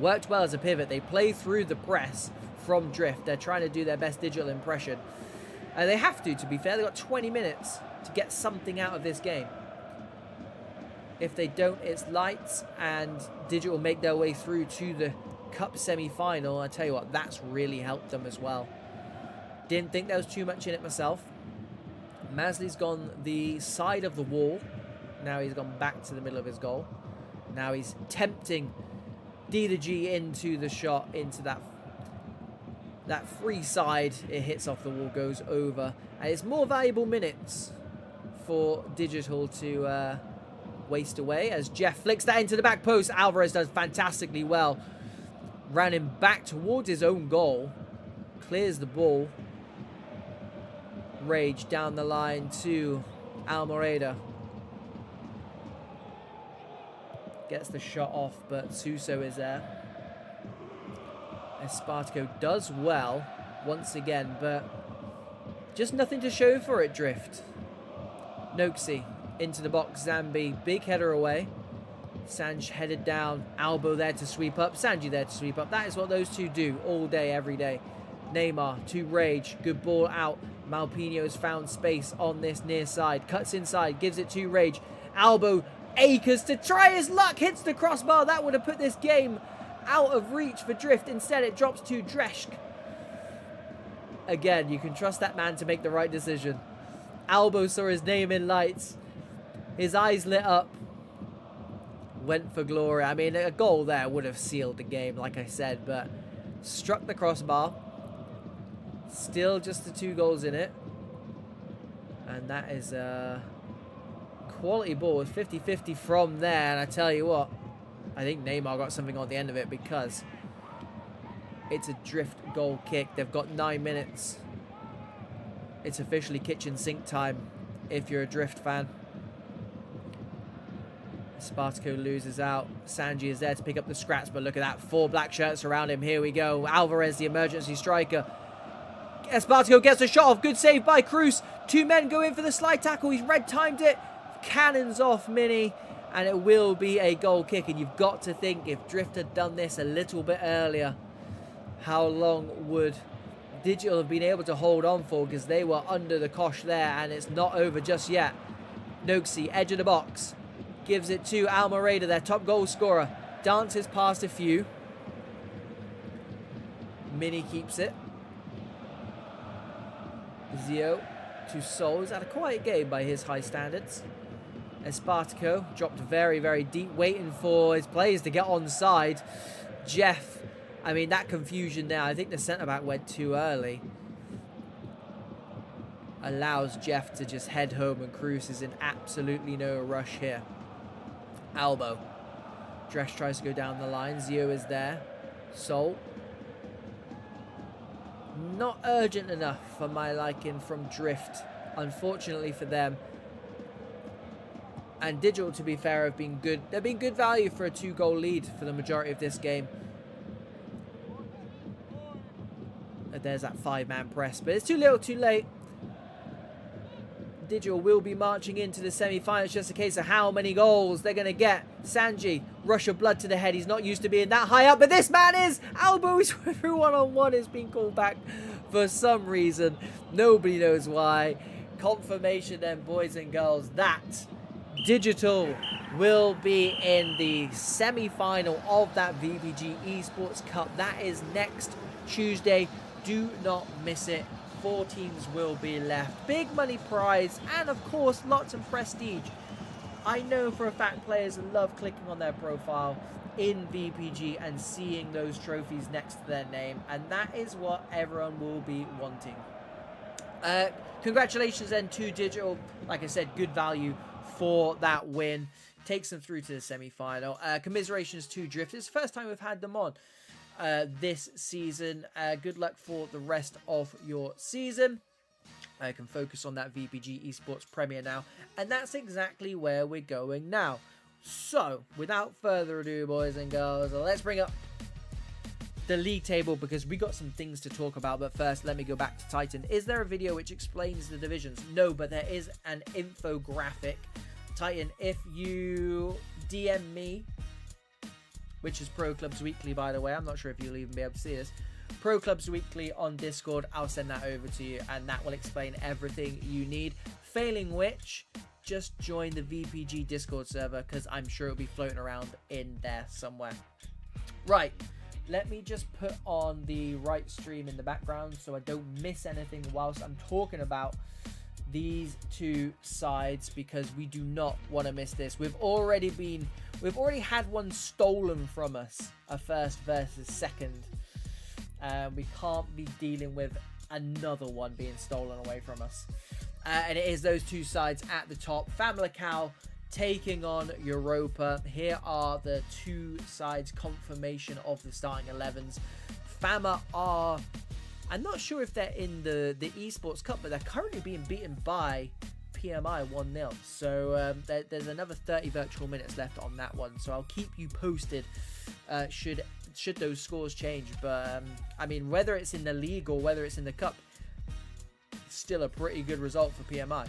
Worked well as a pivot. They play through the press from Drift. They're trying to do their best digital impression. And they have to be fair. They've got 20 minutes to get something out of this game. If they don't, it's lights, and Digital make their way through to the Cup semi-final. I tell you what, that's really helped them as well. Didn't think there was too much in it myself. Masley's gone the side of the wall. Now he's gone back to the middle of his goal. Now he's tempting D2G into the shot, into that free side. It hits off the wall, goes over. And it's more valuable minutes for Digital to waste away as Jeff flicks that into the back post. Alvarez does fantastically well. Ran him back towards his own goal. Clears the ball. Rage down the line to Almereda. Gets the shot off, but Suso is there. Espartaco does well once again, but just nothing to show for it, Drift. Noxie into the box. Zambi, big header away. Sanj headed down. Albo there to sweep up. Sanji there to sweep up. That is what those two do all day, every day. Neymar to Rage. Good ball out. Malpino's found space on this near side. Cuts inside. Gives it to Rage. Albo acres to try his luck. Hits the crossbar. That would have put this game out of reach for Drift. Instead, it drops to Dreschk. Again, you can trust that man to make the right decision. Albo saw his name in lights. His eyes lit up. Went for glory. I mean, a goal there would have sealed the game, like I said, but struck the crossbar. Still just the 2 goals in it. And that is a quality ball with 50-50 from there. And I tell you what, I think Neymar got something on the end of it because it's a Drift goal kick. They've got 9 minutes. It's officially kitchen sink time if you're a Drift fan. Spartaco loses out. Sanji is there to pick up the scraps, but look at that. 4 black shirts around him. Here we go. Alvarez, the emergency striker. Espartaco gets a shot off. Good save by Cruz. 2 men go in for the slide tackle. He's red-timed it. Cannons off Mini, and it will be a goal kick. And you've got to think, if Drift had done this a little bit earlier, how long would Digital have been able to hold on for, because they were under the cosh there, and it's not over just yet. Noxie, edge of the box, gives it to Almereda, their top goal scorer. Dances past a few. Mini keeps it. Zio to Sol. He's had a quiet game by his high standards. Espartaco dropped very, very deep, waiting for his players to get on side. Jeff, I mean, that confusion there, I think the centre-back went too early. Allows Jeff to just head home, and Cruz is in absolutely no rush here. Albo. Dresch tries to go down the line. Zio is there. Sol. Not urgent enough for my liking from Drift, unfortunately for them. And Digital, to be fair, have been good. They've been good value for a 2-goal lead for the majority of this game. And there's that 5-man press, but it's too little, too late. Digital will be marching into the semi-finals. Just a case of how many goals they're going to get. Sanji, rush of blood to the head. He's not used to being that high up, but this man is. Albo is through one-on-one. Is being called back for some reason. Nobody knows why. Confirmation then, boys and girls, that Digital will be in the semi-final of that VPG Esports Cup. That is next Tuesday. Do not miss it. 4 teams will be left. Big money prize, and of course lots of prestige. I know for a fact players love clicking on their profile in VPG and seeing those trophies next to their name, and that is what everyone will be wanting. Congratulations then to Digital. Like I said, good value for that win. Takes them through to the semi-final. Commiserations to Drift. It's the first time we've had them on this season. Good luck for the rest of your season. I can focus on that VPG Esports Premier now, and that's exactly where we're going now. So without further ado, boys and girls, let's bring up the league table, because we got some things to talk about. But first, let me go back to Titan. Is there a video which explains the divisions? No, but there is an infographic. Titan, if you DM me, which is Pro Clubs Weekly, by the way. I'm not sure if you'll even be able to see this. Pro Clubs Weekly on Discord. I'll send that over to you, and that will explain everything you need. Failing which, just join the VPG Discord server, because I'm sure it'll be floating around in there somewhere. Right, let me just put on the right stream in the background so I don't miss anything whilst I'm talking about these two sides, because we do not want to miss this. We've already had one stolen from us, a first versus second. We can't be dealing with another one being stolen away from us. And it is those two sides at the top. FAMALICAO taking on Europa. Here are the two sides confirmation of the starting 11s. Fama are, I'm not sure if they're in the Esports Cup, but they're currently being beaten by PMI 1-0. So there's another 30 virtual minutes left on that one. So I'll keep you posted should those scores change. But I mean, whether it's in the league or whether it's in the cup, it's still a pretty good result for PMI,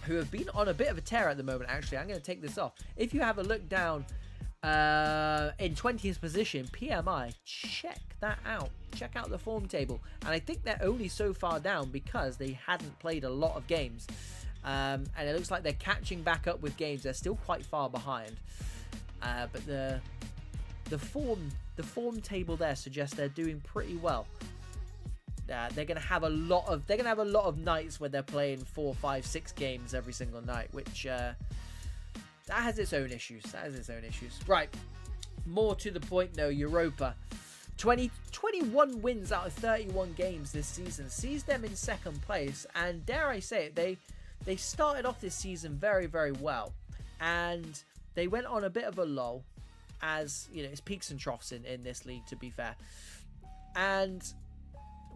who have been on a bit of a tear at the moment. Actually, I'm going to take this off. If you have a look down in 20th position, PMI, check that out. Check out the form table. And I think they're only so far down because they hadn't played a lot of games. And it looks like they're catching back up with games. They're still quite far behind. But the form table there suggests they're doing pretty well. They're gonna have a lot of nights where they're playing 4, 5, 6 games every single night, which that has its own issues. Right, more to the point though, Europa, 21 wins out of 31 games this season sees them in second place, and dare I say it, they started off this season very, very well, and they went on a bit of a lull, as you know, it's peaks and troughs in this league, to be fair, and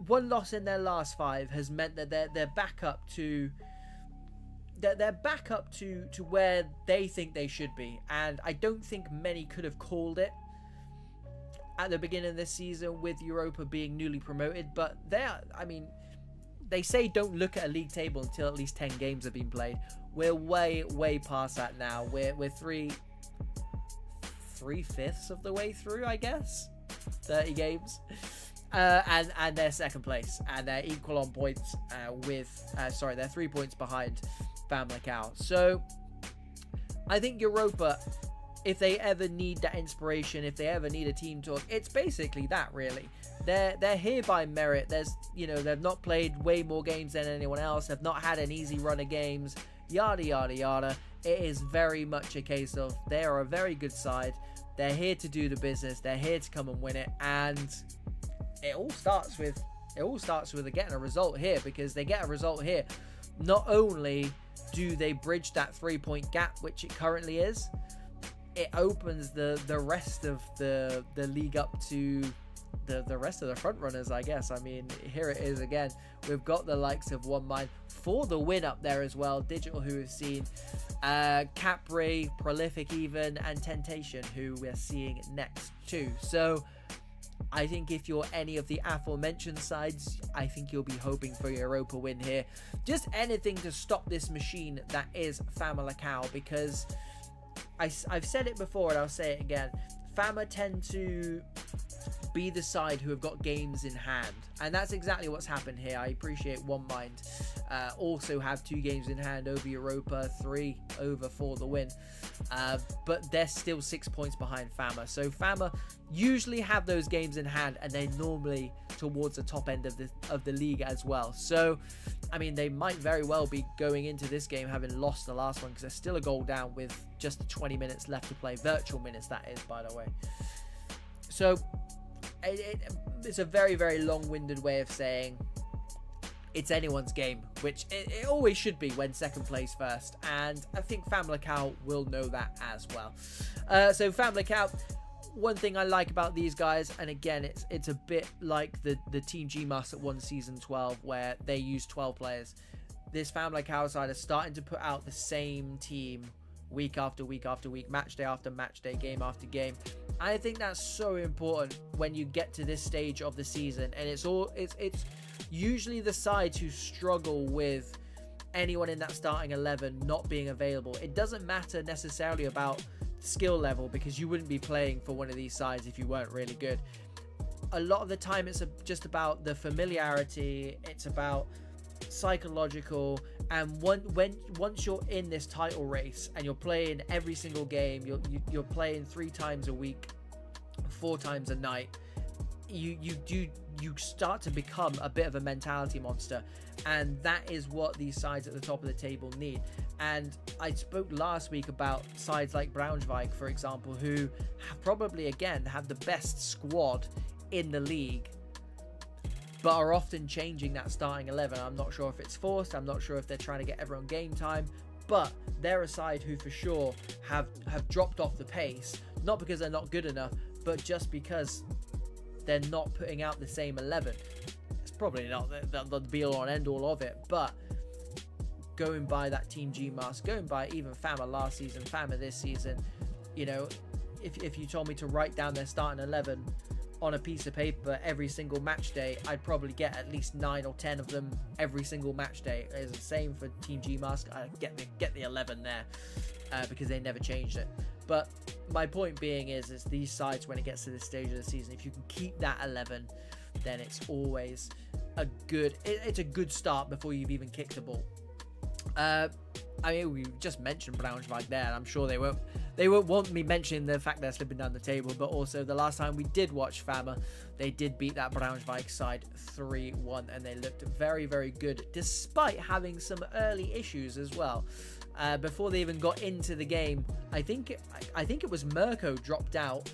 one loss in their last 5 has meant that they're back up to where they think they should be, and I don't think many could have called it at the beginning of this season with Europa being newly promoted. But they say don't look at a league table until at least 10 games have been played. We're way past that now. We're 3/5 of the way through, I guess, 30 games. And they're second place, and they're equal on points they're 3 points behind FAMALICAO. So I think Europa, if they ever need that inspiration, if they ever need a team talk, it's basically that, really. They're here by merit. They've not played way more games than anyone else. They've not had an easy run of games, yada yada yada. It is very much a case of they are a very good side. They're here to do the business. They're here to come and win it, and it all starts with getting a result here, because they get a result here. Not only do they bridge that 3-point gap, which it currently is, it opens the rest of the league up to the rest of the front runners, I guess. I mean, here it is again. We've got the likes of One Mind for the win up there as well. Digital, who we've seen, Capri, Prolific even, and Temptation, who we're seeing next too. So I think if you're any of the aforementioned sides, I think you'll be hoping for your Europa win here. Just anything to stop this machine that is FAMALICAO, because I've said it before and I'll say it again. Fama tend to be the side who have got games in hand, and that's exactly what's happened here. I appreciate One Mind also have 2 games in hand over Europa, 3 over for the win, but they're still 6 points behind Fama. So Fama usually have those games in hand, and they're normally towards the top end of the league as well. So I mean, they might very well be going into this game having lost the last one, because they're still a goal down with just 20 minutes left to play. Virtual minutes, that is, by the way. So it's a very, very long-winded way of saying it's anyone's game, which it always should be when second plays first. And I think FAMALICAO will know that as well. So FAMALICAO, one thing I like about these guys, and again, it's a bit like the Team GMAS that won Season 12, where they used 12 players. This FAMALICAO side is starting to put out the same team week after week after week, match day after match day, game after game. I think that's so important when you get to this stage of the season, and it's usually the sides who struggle with anyone in that starting 11 not being available. It doesn't matter necessarily about skill level, because you wouldn't be playing for one of these sides if you weren't really good. A lot of the time it's just about the familiarity, it's about psychological, and once you're in this title race and you're playing every single game, you're playing 3 times a week, 4 times a night, you start to become a bit of a mentality monster, and that is what these sides at the top of the table need. And I spoke last week about sides like Braunschweig, for example, who probably again have the best squad in the league, but are often changing that starting 11. I'm not sure if it's forced, I'm not sure if they're trying to get everyone game time, but they're a side who for sure have dropped off the pace, not because they're not good enough, but just because they're not putting out the same 11. It's probably not the be-all and end-all of it, but going by that Team GMAS, going by even Fama last season, Fama this season, you know, if you told me to write down their starting 11 on a piece of paper every single match day, I'd probably get at least 9 or 10 of them every single match day. It's the same for Team GMAS. I get the 11 there because they never changed it. But my point being is these sides, when it gets to this stage of the season, if you can keep that 11, then it's always a good start before you've even kicked the ball. I mean, we just mentioned Braunschweig there, and I'm sure they won't want me mentioning the fact they're slipping down the table, but also the last time we did watch Fama, they did beat that Braunschweig side 3-1, and they looked very, very good, despite having some early issues as well. Before they even got into the game, I think it was Mirko dropped out.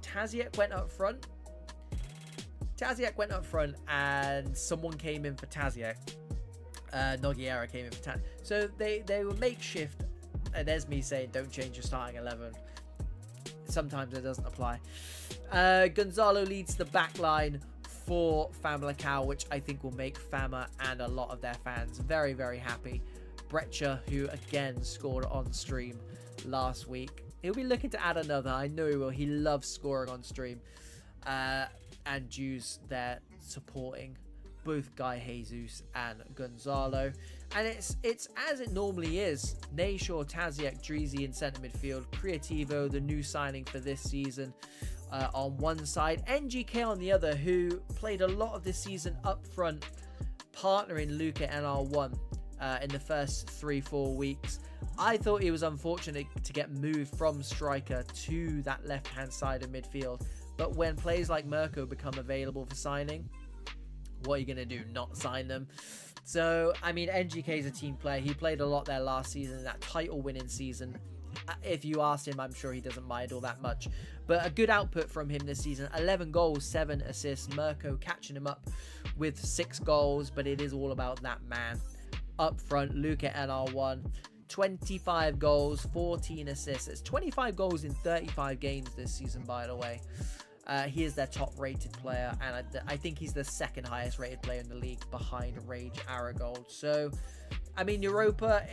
Taziek went up front. And someone came in for Taziek. Nogueira came in for Taziek. So they were makeshift. And there's me saying, don't change your starting 11. Sometimes it doesn't apply. Gonzalo leads the back line for FAMALICAO, which I think will make Fama and a lot of their fans very, very happy. Brecher, who again scored on stream last week. He'll be looking to add another. I know he will. He loves scoring on stream. And Jews there supporting both Guy Jesus and Gonzalo. And it's as it normally is. Nayshaw, Taziak, Dreezy in centre midfield. Creativo, the new signing for this season, on one side. NGK on the other, who played a lot of this season up front, partnering Luca NR1 in the first 3-4 weeks. I thought it was unfortunate to get moved from striker to that left-hand side of midfield. But when players like Mirko become available for signing, what are you going to do? Not sign them? So, I mean, NGK is a team player. He played a lot there last season, that title-winning season. If you asked him, I'm sure he doesn't mind all that much. But a good output from him this season. 11 goals, 7 assists. Mirko catching him up with 6 goals. But it is all about that man. Up front, Luca NR1. 25 goals, 14 assists. It's 25 goals in 35 games this season, by the way. He is their top rated player, and I think he's the second highest rated player in the league behind Rage Aragold. So, I mean, Europa,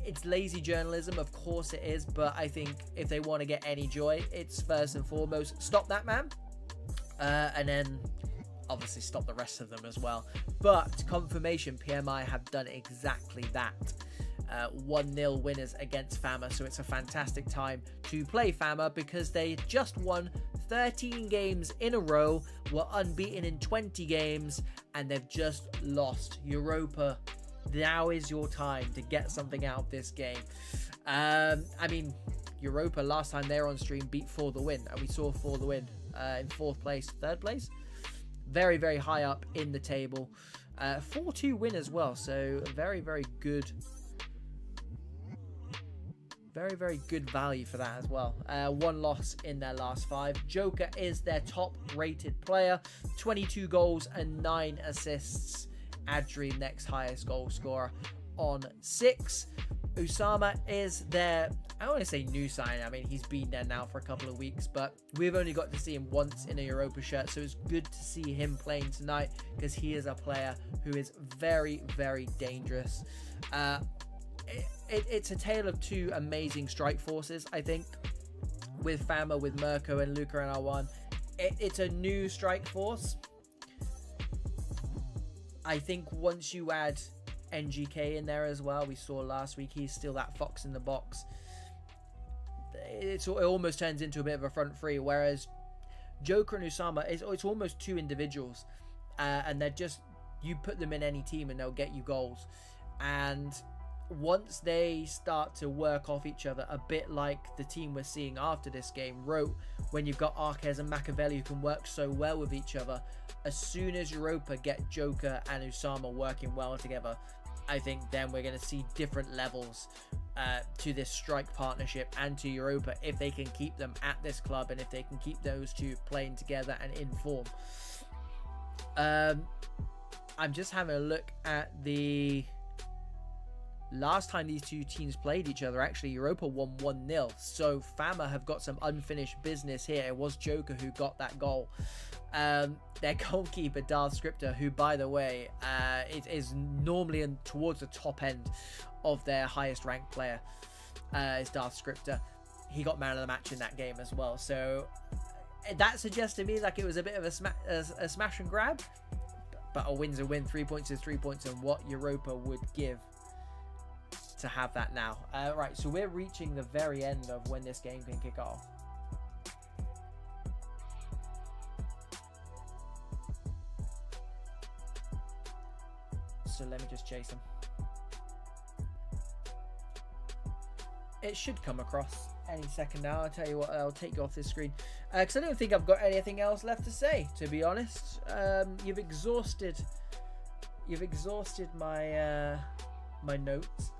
it's lazy journalism, of course it is, but I think if they want to get any joy, it's first and foremost, stop that man, and then obviously stop the rest of them as well. But confirmation, PMI have done exactly that. 1-0 winners against Fama, so it's a fantastic time to play Fama because they just won 13 games in a row, were unbeaten in 20 games, and they've just lost. Europa, now is your time to get something out of this game. I mean, Europa, last time they were on stream, beat For The Win, and we saw For The Win in 4th place, 3rd place. Very, very high up in the table. 4-2 win as well, so very, very good. Very, very good value for that as well. 1 loss in their last 5. Joker is their top rated player. 22 goals and 9 assists. Adri, next highest goal scorer on 6. Usama is their, I don't want to say new sign. I mean, he's been there now for a couple of weeks, but we've only got to see him once in a Europa shirt. So it's good to see him playing tonight because he is a player who is very, very dangerous. It's a tale of 2 amazing strike forces, I think, with Fama, with Mirko and Luca NR1. It's a new strike force. I think once you add NGK in there as well, we saw last week, he's still that fox in the box. It almost turns into a bit of a front three, whereas Joker and Usama, it's almost 2 individuals. And they're just, you put them in any team and they'll get you goals. And once they start to work off each other, a bit like the team we're seeing after this game, ROTE, when you've got Arquez and Machiavelli who can work so well with each other, as soon as Europa get Joker and Usama working well together, I think then we're going to see different levels to this strike partnership and to Europa if they can keep them at this club and if they can keep those 2 playing together and in form. I'm just having a look at the last time these 2 teams played each other. Actually, Europa won 1-0. So Fama have got some unfinished business here. It was Joker who got that goal. Their goalkeeper, Darth Scripter, who, by the way, is normally towards the top end of their highest ranked player, is Darth Scripter. He got man of the match in that game as well. So that suggests to me like it was a bit of a smash and grab. But a win's a win. 3 points is 3 points, and what Europa would give to have that now. Right, so we're reaching the very end of when this game can kick off. So let me just chase him. It should come across any second now. I'll tell you what, I'll take you off this screen because I don't think I've got anything else left to say, to be honest. You've exhausted my my notes.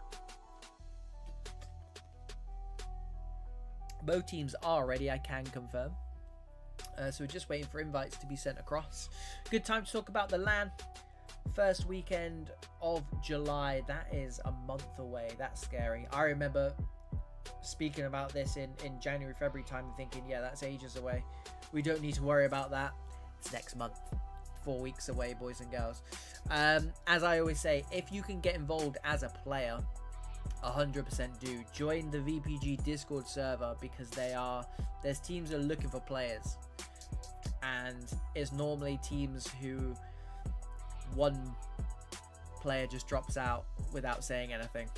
Both teams are ready, I can confirm. So we're just waiting for invites to be sent across. Good time to talk about the LAN. First weekend of July. That is a month away. That's scary. I remember speaking about this in January, February time and thinking, yeah, that's ages away. We don't need to worry about that. It's next month. 4 weeks away, boys and girls. As I always say, if you can get involved as a player, 100% do. Join the VPG Discord server because there's teams that are looking for players. And it's normally teams who one player just drops out without saying anything.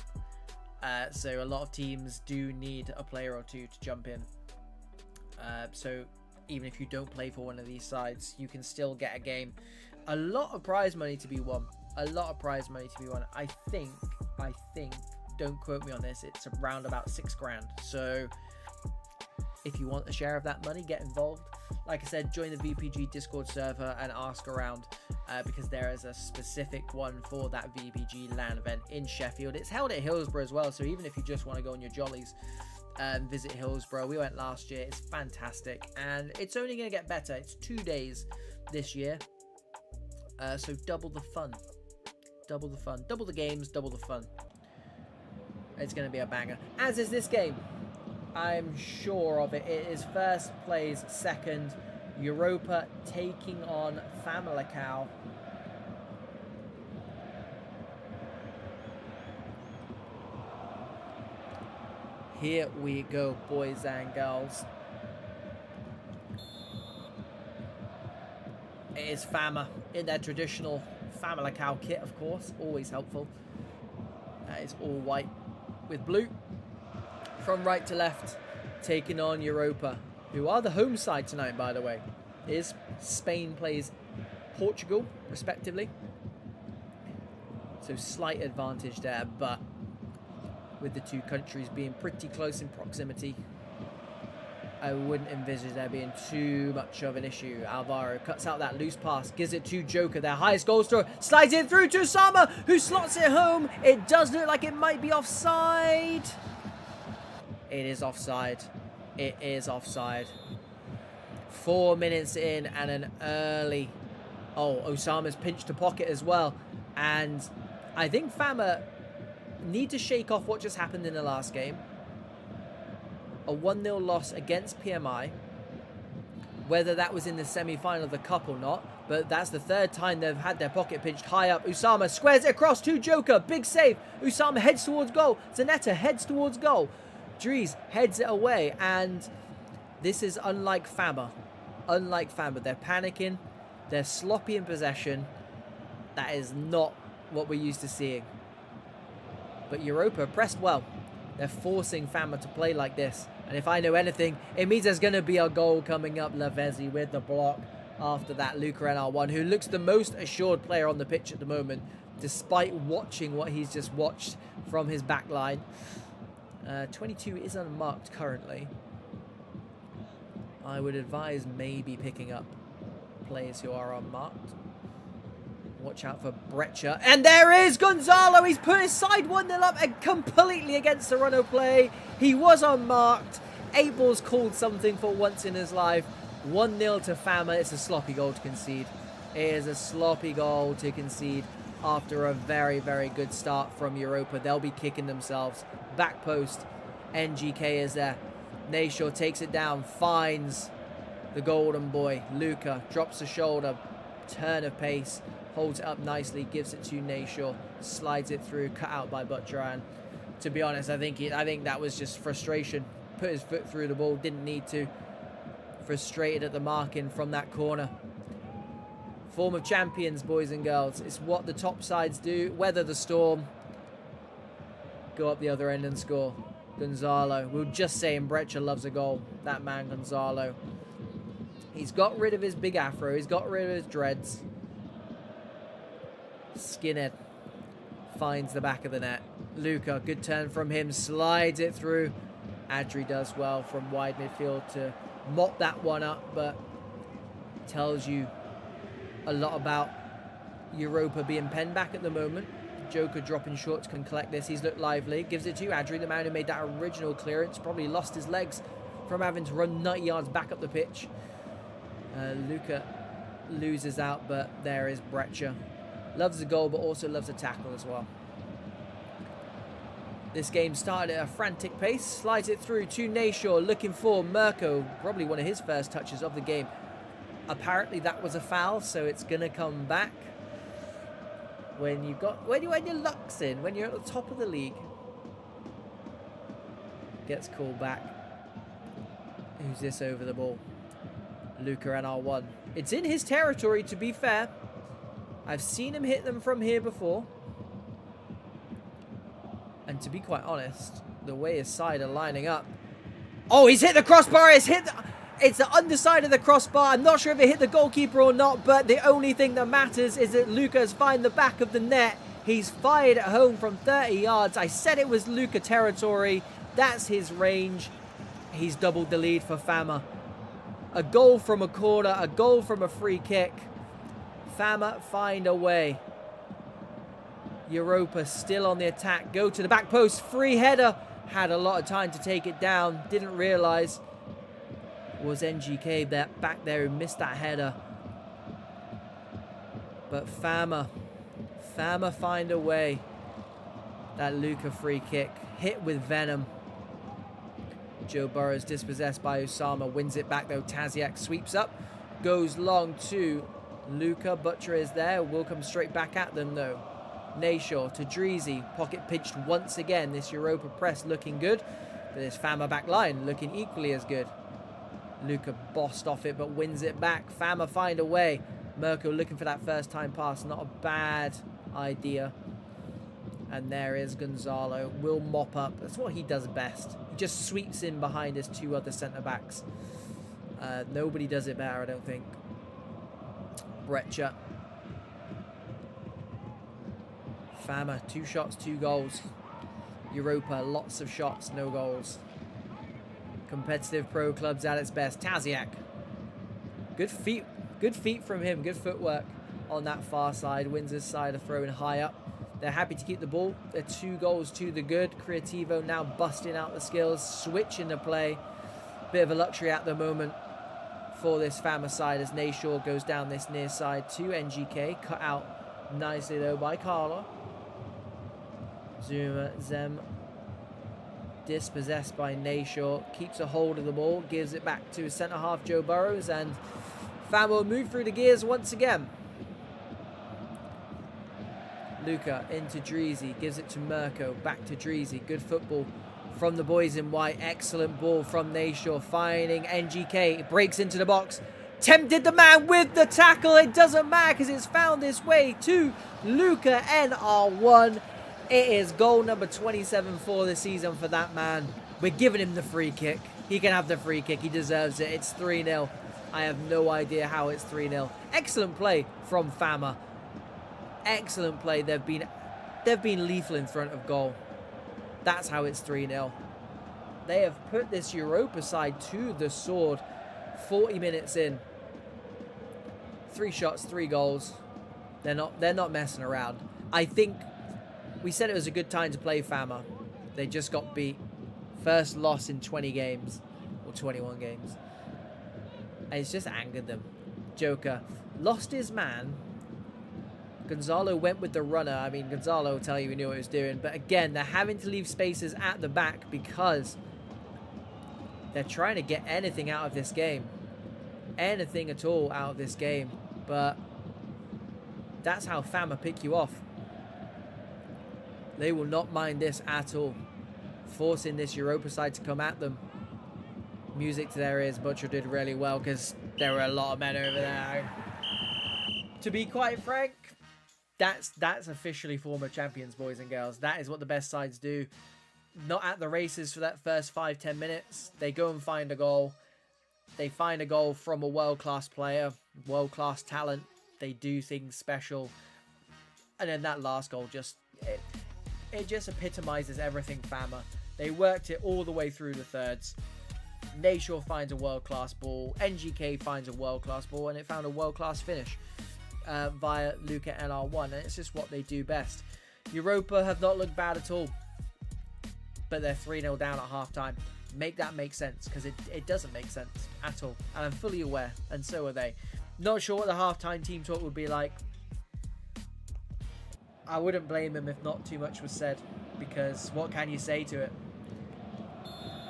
So a lot of teams do need a player or two to jump in. So even if you don't play for one of these sides, you can still get a game. A lot of prize money to be won. A lot of prize money to be won. I think, don't quote me on this, it's around about 6 grand. So if you want a share of that money, get involved. Like I said, join the VPG Discord server and ask around, because there is a specific one for that VPG LAN event in Sheffield. It's held at Hillsborough as well, so even if you just want to go on your jollies, visit Hillsborough. We went last year. It's fantastic, and it's only going to get better. It's 2 days this year, so double the fun. Double the fun. Double the games, double the fun. It's going to be a banger, as is this game. I'm sure of it. It is first plays second. Europa taking on FAMALICAO. Here we go, boys and girls. It is Fama in their traditional FAMALICAO kit, of course. Always helpful. It's all white with blue. From right to left, taking on Europa, who are the home side tonight, by the way. Spain plays Portugal, respectively. So slight advantage there, but with the two countries being pretty close in proximity, I wouldn't envisage there being too much of an issue. Alvaro cuts out that loose pass, gives it to Joker, their highest goal scorer, slides it through to Sama, who slots it home. It does look like it might be offside. It is offside. It is offside. 4 minutes in and an early... Oh, Osama's pinched a pocket as well. And I think Fama need to shake off what just happened in the last game. A 1-0 loss against PMI. Whether that was in the semi-final of the cup or not. But that's the third time they've had their pocket pinched high up. Usama squares it across to Joker. Big save. Usama heads towards goal. Zanetta heads towards goal. Dries heads it away, and this is unlike Fama. Unlike Fama. They're panicking. They're sloppy in possession. That is not what we're used to seeing. But Europa pressed well. They're forcing Fama to play like this. And if I know anything, it means there's going to be a goal coming up. Lavezzi with the block after that. Luca NR1, who looks the most assured player on the pitch at the moment, despite watching what he's just watched from his back line. 22 is unmarked currently. I would advise maybe picking up players who are unmarked. Watch out for Brecha. And there is Gonzalo. He's put his side 1-0 up and completely against the run of play. He was unmarked. 8 balls called something for once in his life. 1-0 to Fama. It's a sloppy goal to concede. It is a sloppy goal to concede after a very, very good start from Europa. They'll be kicking themselves. Back post. NGK is there. Nayshaw takes it down. Finds the golden boy. Luca drops the shoulder. Turn of pace. Holds it up nicely. Gives it to Nayshaw. Slides it through. Cut out by Butcheran. To be honest, I think that was just frustration. Put his foot through the ball. Didn't need to. Frustrated at the marking from that corner. Form of champions, boys and girls. It's what the top sides do. Weather the storm. Go up the other end and score. Gonzalo. We'll just say Brecha loves a goal. That man, Gonzalo. He's got rid of his big afro. He's got rid of his dreads. Skinhead finds the back of the net. Luca, good turn from him. Slides it through. Adri does well from wide midfield to mop that one up, but tells you a lot about Europa being penned back at the moment. Joker dropping shorts can collect this. He's looked lively. Gives it to Adri, the man who made that original clearance. Probably lost his legs from having to run 90 yards back up the pitch. Luca loses out, but there is Brecha. Loves the goal, but also loves a tackle as well. This game started at a frantic pace. Slides it through to Nayshaw, looking for Mirko. Probably one of his first touches of the game. Apparently that was a foul, so it's going to come back. When your luck's in, when you're at the top of the league, gets called back. Who's this over the ball? Luca NR1. It's in his territory, to be fair. I've seen him hit them from here before. And to be quite honest, the way his side are lining up. Oh, he's hit the crossbar. It's the underside of the crossbar. I'm not sure if it hit the goalkeeper or not, but the only thing that matters is that Luca's find the back of the net. He's fired at home from 30 yards. I said it was Luca territory. That's his range. He's doubled the lead for Fama. A goal from a corner, a goal from a free kick. Fama find a way. Europa still on the attack. Go to the back post. Free header. Had a lot of time to take it down. Didn't realise it was NGK that back there who missed that header. But Fama find a way. That Luca free kick. Hit with venom. Joe Burrows dispossessed by Osama. Wins it back though. Taziak sweeps up. Goes long to Luca. Butcher is there. Will come straight back at them though. Nayshaw to Dreezy. Pocket pinched once again. This Europa press looking good. But this Fama back line looking equally as good. Luca bossed off it but wins it back. Fama find a way. Mirko looking for that first time pass. Not a bad idea. And there is Gonzalo. Will mop up. That's what he does best. He just sweeps in behind his two other centre-backs. Nobody does it better, I don't think. Brecha. Fama, 2 shots, 2 goals. Europa, lots of shots, no goals. Competitive pro clubs at its best. Taziak. Good feet from him. Good footwork on that far side. Wins his side of throwing high up. They're happy to keep the ball. They're 2 goals to the good. Creativo now busting out the skills. Switching the play. Bit of a luxury at the moment for this Fama side as Nayshaw goes down this near side to NGK. Cut out nicely though by Carlo. Zem dispossessed by Nayshaw. Keeps a hold of the ball. Gives it back to his centre half Joe Burrows. And Fama will move through the gears once again. Luca into Dreezy. Gives it to Mirko. Back to Dreezy. Good football from the boys in white. Excellent ball from Nayshaw. Finding NGK. It breaks into the box. Tempted the man with the tackle. It doesn't matter because it's found its way to Luca NR1. It is goal number 27 for the season for that man. We're giving him the free kick. He can have the free kick. He deserves it. It's 3-0. I have no idea how it's 3-0. Excellent play from Fama. Excellent play. They've been lethal in front of goal. That's how it's 3-0. They have put this Europa side to the sword. 40 minutes in. 3 shots, 3 goals. They're not messing around. I think we said it was a good time to play Fama. They just got beat. First loss in 20 games. Or 21 games. And it's just angered them. Joker lost his man. Gonzalo went with the runner. I mean, Gonzalo will tell you he knew what he was doing. But again, they're having to leave spaces at the back because they're trying to get anything out of this game. Anything at all out of this game. But that's how Fama pick you off. They will not mind this at all. Forcing this Europa side to come at them. Music to their ears. Butcher did really well because there were a lot of men over there. To be quite frank, that's officially former champions, boys and girls. That is what the best sides do. Not at the races for that first 5-10 minutes. They go and find a goal. They find a goal from a world-class player, world-class talent. They do things special. And then that last goal it just epitomizes everything Fama. They worked it all the way through the thirds. Nayshaw finds a world-class ball. NGK finds a world-class ball. And it found a world-class finish via Luca NR1. And it's just what they do best. Europa have not looked bad at all. But they're 3-0 down at half-time. Make that make sense. Because it doesn't make sense at all. And I'm fully aware. And so are they. Not sure what the half-time team talk would be like. I wouldn't blame him if not too much was said. Because what can you say to it?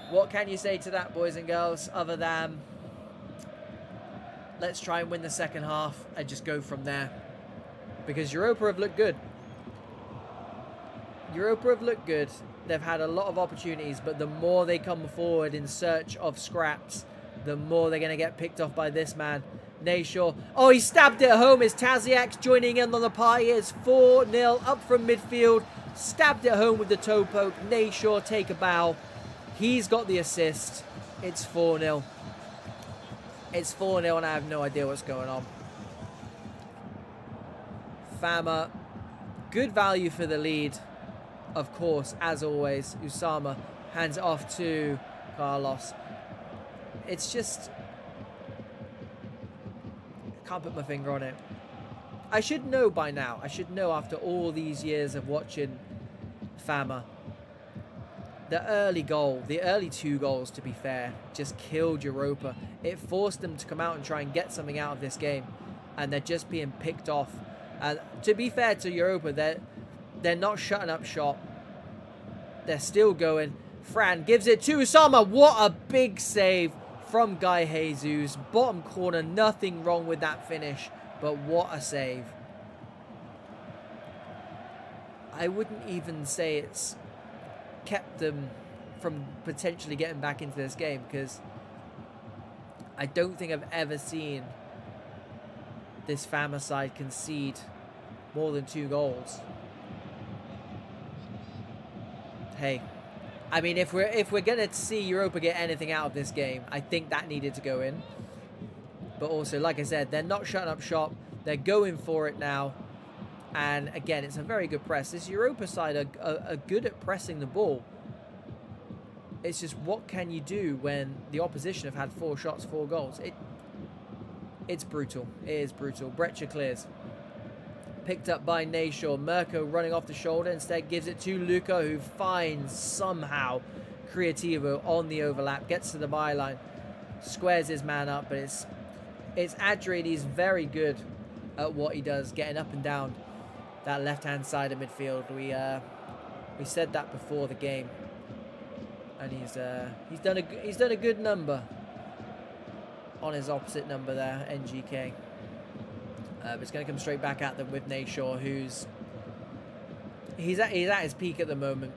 What can you say to that, boys and girls, other than let's try and win the second half and just go from there. Because Europa have looked good. Europa have looked good. They've had a lot of opportunities, but the more they come forward in search of scraps, the more they're going to get picked off by this man. Nayshaw. Oh, he stabbed it home. It's Taziak joining in on the party. It's 4-0 up from midfield. Stabbed it home with the toe poke. Nayshaw take a bow. He's got the assist. It's 4-0. It's 4-0 and I have no idea what's going on. Fama. Good value for the lead. Of course, as always. Usama hands it off to Carlos. It's just... I can't put my finger on it. I should know by now. I should know after all these years of watching Fama. The early goal, the early 2 goals, to be fair, just killed Europa. It forced them to come out and try and get something out of this game. And they're just being picked off. And to be fair to Europa, they're not shutting up shop. They're still going. Fran gives it to Usama. What a big save from Guy Jesus. Bottom corner, nothing wrong with that finish. But what a save. I wouldn't even say it's kept them from potentially getting back into this game, because I don't think I've ever seen this Fama side concede more than 2 goals. Hey, I mean, if we're gonna see Europa get anything out of this game, I think that needed to go in. But also, like I said, they're not shutting up shop. They're going for it now. And again, it's a very good press. This Europa side are good at pressing the ball. It's just, what can you do when the opposition have had 4 shots, 4 goals? It's brutal. It is brutal. Brecha clears. Picked up by Nayshaw. Mirko running off the shoulder. Instead gives it to Luca, who finds somehow Creativo on the overlap. Gets to the byline. Squares his man up. But it's Adrian. He's very good at what he does. Getting up and down that left-hand side of midfield. We said that before the game. And he's done a good number on his opposite number there, NGK. But it's going to come straight back at them with Nayshaw, he's at his peak at the moment.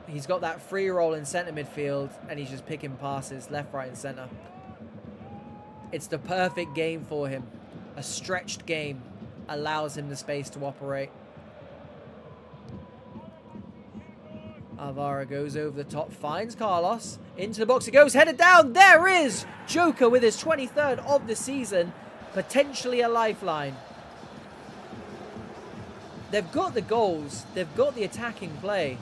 He's got that free roll in centre midfield, and he's just picking passes left, right, and centre. It's the perfect game for him. A stretched game allows him the space to operate. Alvaro goes over the top, finds Carlos. Into the box he goes, headed down. There is Joker with his 23rd of the season. Potentially a lifeline. They've got the goals. They've got the attacking play.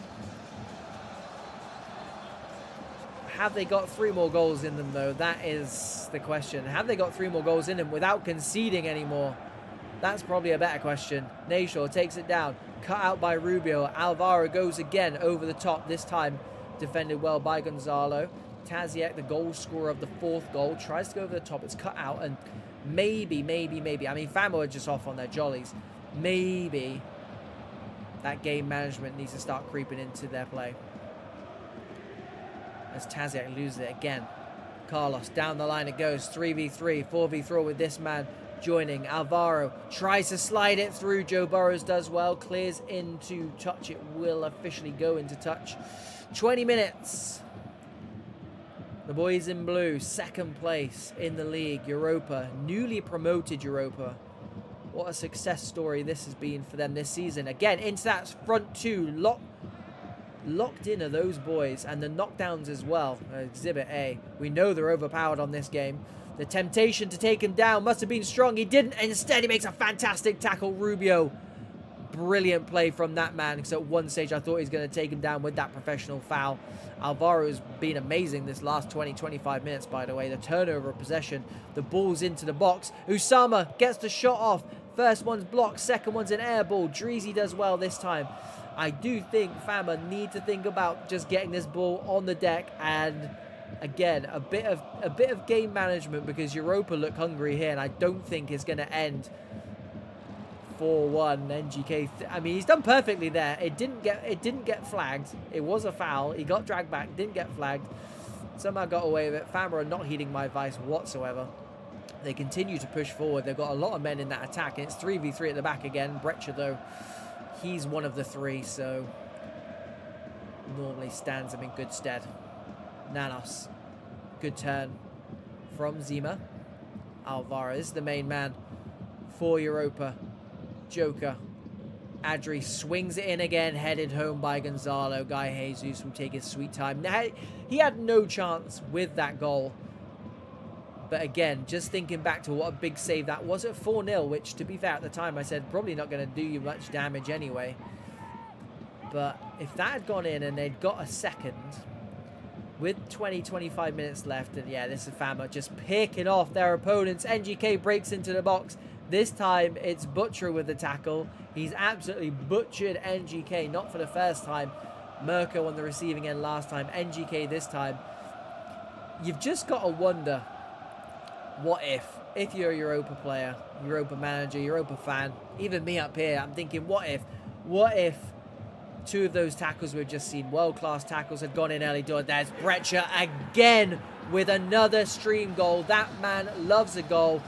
Have they got 3 more goals in them, though? That is the question. Have they got 3 more goals in them without conceding anymore? That's probably a better question. Nayshaw takes it down. Cut out by Rubio. Alvaro goes again over the top. This time defended well by Gonzalo. Taziak, the goal scorer of the 4th goal, tries to go over the top. It's cut out, and maybe. I mean, Fama are just off on their jollies. Maybe that game management needs to start creeping into their play. As Taziak loses it again. Carlos, down the line it goes. 3v3, 4v3 with this man joining. Alvaro tries to slide it through. Joe Burrows does well. Clears into touch. It will officially go into touch. 20 minutes. The boys in blue, 2nd place in the league. Europa, newly promoted Europa. What a success story this has been for them this season. Again, into that front 2. Locked in are those boys. And the knockdowns as well. Exhibit A. We know they're overpowered on this game. The temptation to take him down must have been strong. He didn't. Instead, he makes a fantastic tackle. Rubio. Brilliant play from that man. Because at one stage, I thought he was going to take him down with that professional foul. Alvaro's been amazing this last 20-25 minutes, by the way. The turnover of possession. The ball's into the box. Usama gets the shot off. First one's blocked. Second one's an air ball. Dreezy does well this time. I do think Fama need to think about just getting this ball on the deck, and again a bit of game management, because Europa look hungry here, and I don't think it's going to end 4-1 NGK. I mean, he's done perfectly there. It didn't get flagged. It was a foul. He got dragged back. Didn't get flagged. Somehow got away with it. Fama are not heeding my advice whatsoever. They continue to push forward. They've got a lot of men in that attack, and it's 3v3 at the back again. Brecha, though, he's one of the 3, so normally stands him in good stead. Nanos, good turn from Zima. Alvaro. This is the main man for Europa. Joker. Adri swings it in again, headed home by Gonzalo. Guy Jesus will take his sweet time. Now, he had no chance with that goal. But again, just thinking back to what a big save that was at 4-0, which, to be fair, at the time I said probably not going to do you much damage anyway. But if that had gone in and they'd got a second with 20-25 minutes left, and yeah, this is Fama just picking off their opponents. NGK breaks into the box. This time it's Butcher with the tackle. He's absolutely butchered NGK, not for the first time. Mirko on the receiving end last time. NGK this time. You've just got to wonder, what if you're a Europa player, Europa manager, Europa fan, even me up here, I'm thinking, what if two of those tackles we've just seen, world-class tackles, had gone in early door? There's Brecher again with another stream goal. That man loves a goal.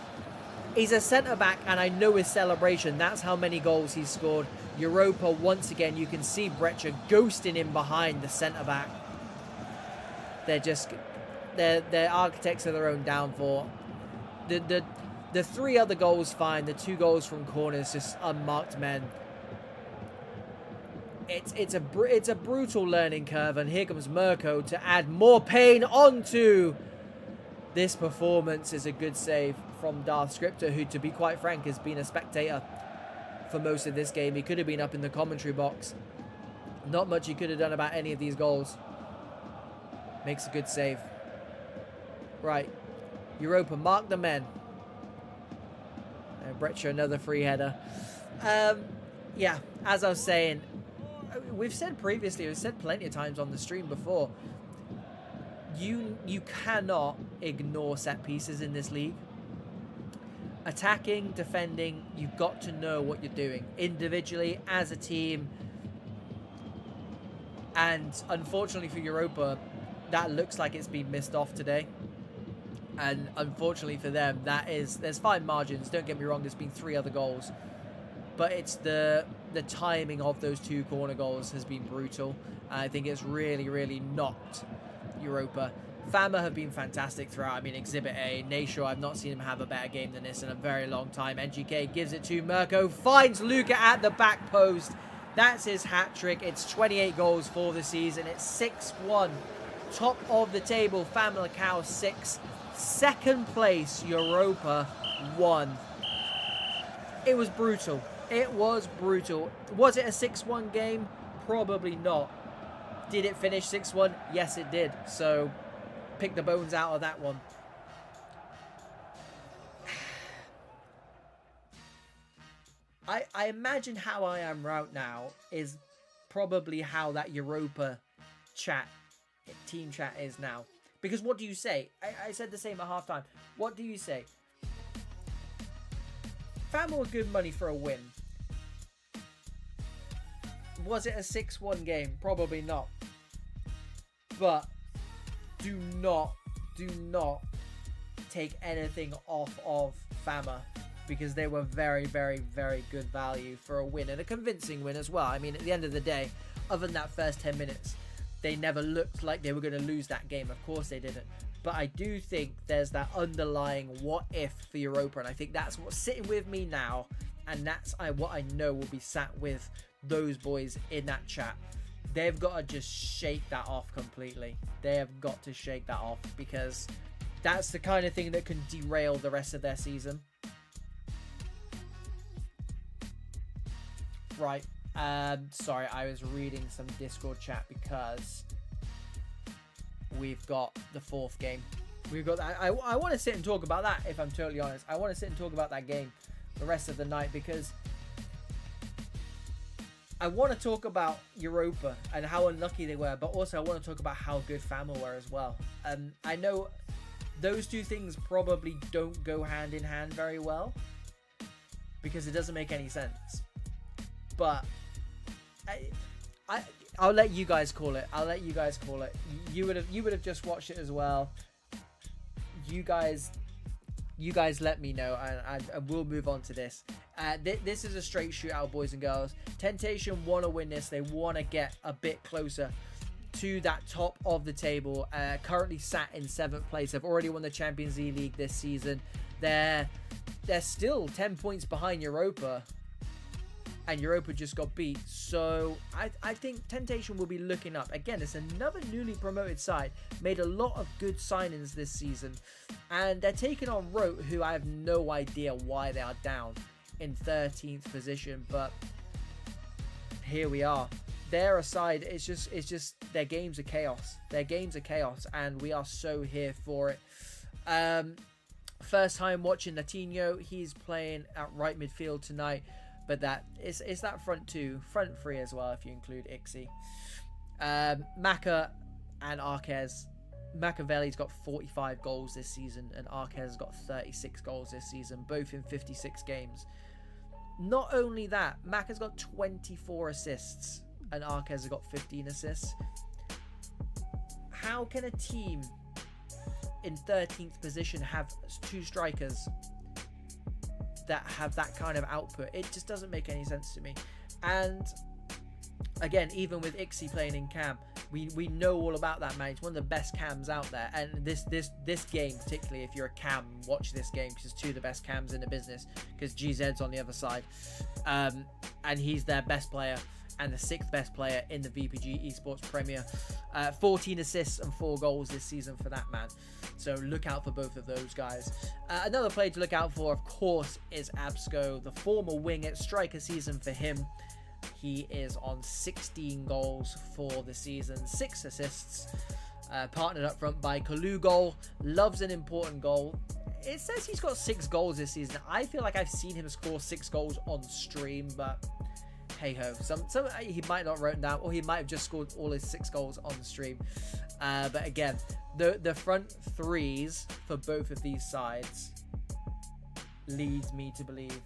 He's a centre-back, and I know his celebration. That's how many goals he's scored. Europa, once again, you can see Brecher ghosting him behind the centre-back. They're architects of their own downfall. The three other goals fine. The 2 goals from corners, just unmarked men. It's a brutal learning curve, and here comes Mirko to add more pain onto this performance. Is a good save from Darth Scripter, who, to be quite frank, has been a spectator for most of this game. He could have been up in the commentary box. Not much he could have done about any of these goals. Makes a good save. Right. Europa, mark the men. And Brecher, another free header. Yeah, as I was saying, we've said previously, we've said plenty of times on the stream before, you cannot ignore set pieces in this league. Attacking, defending, you've got to know what you're doing individually, as a team. And unfortunately for Europa, that looks like it's been missed off today. And unfortunately for them, there's fine margins. Don't get me wrong, there's been 3 other goals. But it's the timing of those 2 corner goals has been brutal. I think it's really, really knocked Europa. Fama have been fantastic throughout. I mean, Exhibit A, Nasho, I've not seen him have a better game than this in a very long time. NGK gives it to Mirko, finds Luca at the back post. That's his hat-trick. It's 28 goals for the season. It's 6-1. Top of the table, FAMALICAO 6. Second place, Europa 1. It was brutal. It was brutal. Was it a 6-1 game? Probably not. Did it finish 6-1? Yes, it did. So, pick the bones out of that one. I imagine how I am right now is probably how that Europa team chat is now. Because what do you say? I said the same at halftime. What do you say? Fama were good money for a win. Was it a 6-1 game? Probably not. But do not take anything off of Fama, because they were very, very, very good value for a win, and a convincing win as well. I mean, at the end of the day, other than that first 10 minutes, they never looked like they were going to lose that game. Of course they didn't. But I do think there's that underlying what if for Europa, and I think that's what's sitting with me now, and that's what I know will be sat with those boys in that chat. They've got to just shake that off completely. They have got to shake that off, because that's the kind of thing that can derail the rest of their season. Right. Sorry, I was reading some Discord chat because we've got the 4th game. We've got that. I want to sit and talk about that, if I'm totally honest. I want to sit and talk about that game the rest of the night, because I want to talk about Europa and how unlucky they were, but also I want to talk about how good Fama were as well. I know those 2 things probably don't go hand in hand very well, because it doesn't make any sense. But I'll let you guys call it. I'll let you guys call it. You would have just watched it as well. You guys let me know, and we'll move on to this. This is a straight shootout, boys and girls. Tentation want to win this. They want to get a bit closer to that top of the table. Currently sat in 7th place. They've already won the Champions League this season. They're still 10 points behind Europa, and Europa just got beat. So I think Temptation will be looking up. Again, it's another newly promoted side. Made a lot of good signings this season. And they're taking on ROTE, who I have no idea why they are down in 13th position. But here we are. They're a side, it's just their games are chaos. Their games are chaos, and we are so here for it. First time watching Latino. He's playing at right midfield tonight. But it's that front two, front three as well if you include Ixie. Maka and Arquez. Machiavelli's got 45 goals this season, and Arquez has got 36 goals this season, both in 56 games. Not only that, Maka's got 24 assists, and Arquez has got 15 assists. How can a team in 13th position have two strikers that have that kind of output? It just doesn't make any sense to me. And again, even with Ixie playing in cam, we know all about that, man. It's one of the best cams out there. And this game, particularly if you're a cam, watch this game, because it's two of the best cams in the business, because GZ's on the other side, and he's their best player and the 6th best player in the VPG Esports Premier. 14 assists and 4 goals this season for that man. So look out for both of those guys. Another player to look out for, of course, is Absco, the former wing. It's striker season for him. He is on 16 goals for the season, 6 assists. Partnered up front by Kalugol. Loves an important goal. It says he's got 6 goals this season. I feel like I've seen him score 6 goals on stream, but hey ho, some he might not write down, or he might have just scored all his 6 goals on the stream. But again, the front threes for both of these sides leads me to believe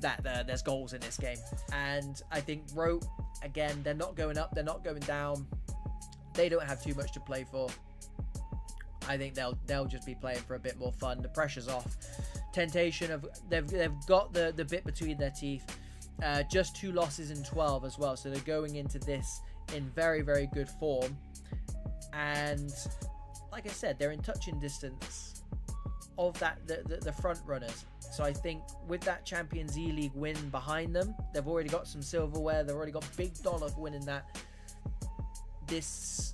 that there's goals in this game. And I think ROTE, again, they're not going up, they're not going down. They don't have too much to play for. I think they'll just be playing for a bit more fun. The pressure's off. Temptation, they've got the bit between their teeth. Just 2 losses in 12 as well, so they're going into this in very, very good form. And like I said, they're in touching distance of the front runners. So I think with that Champions E-League win behind them, they've already got some silverware. They've already got big dollar for winning that. This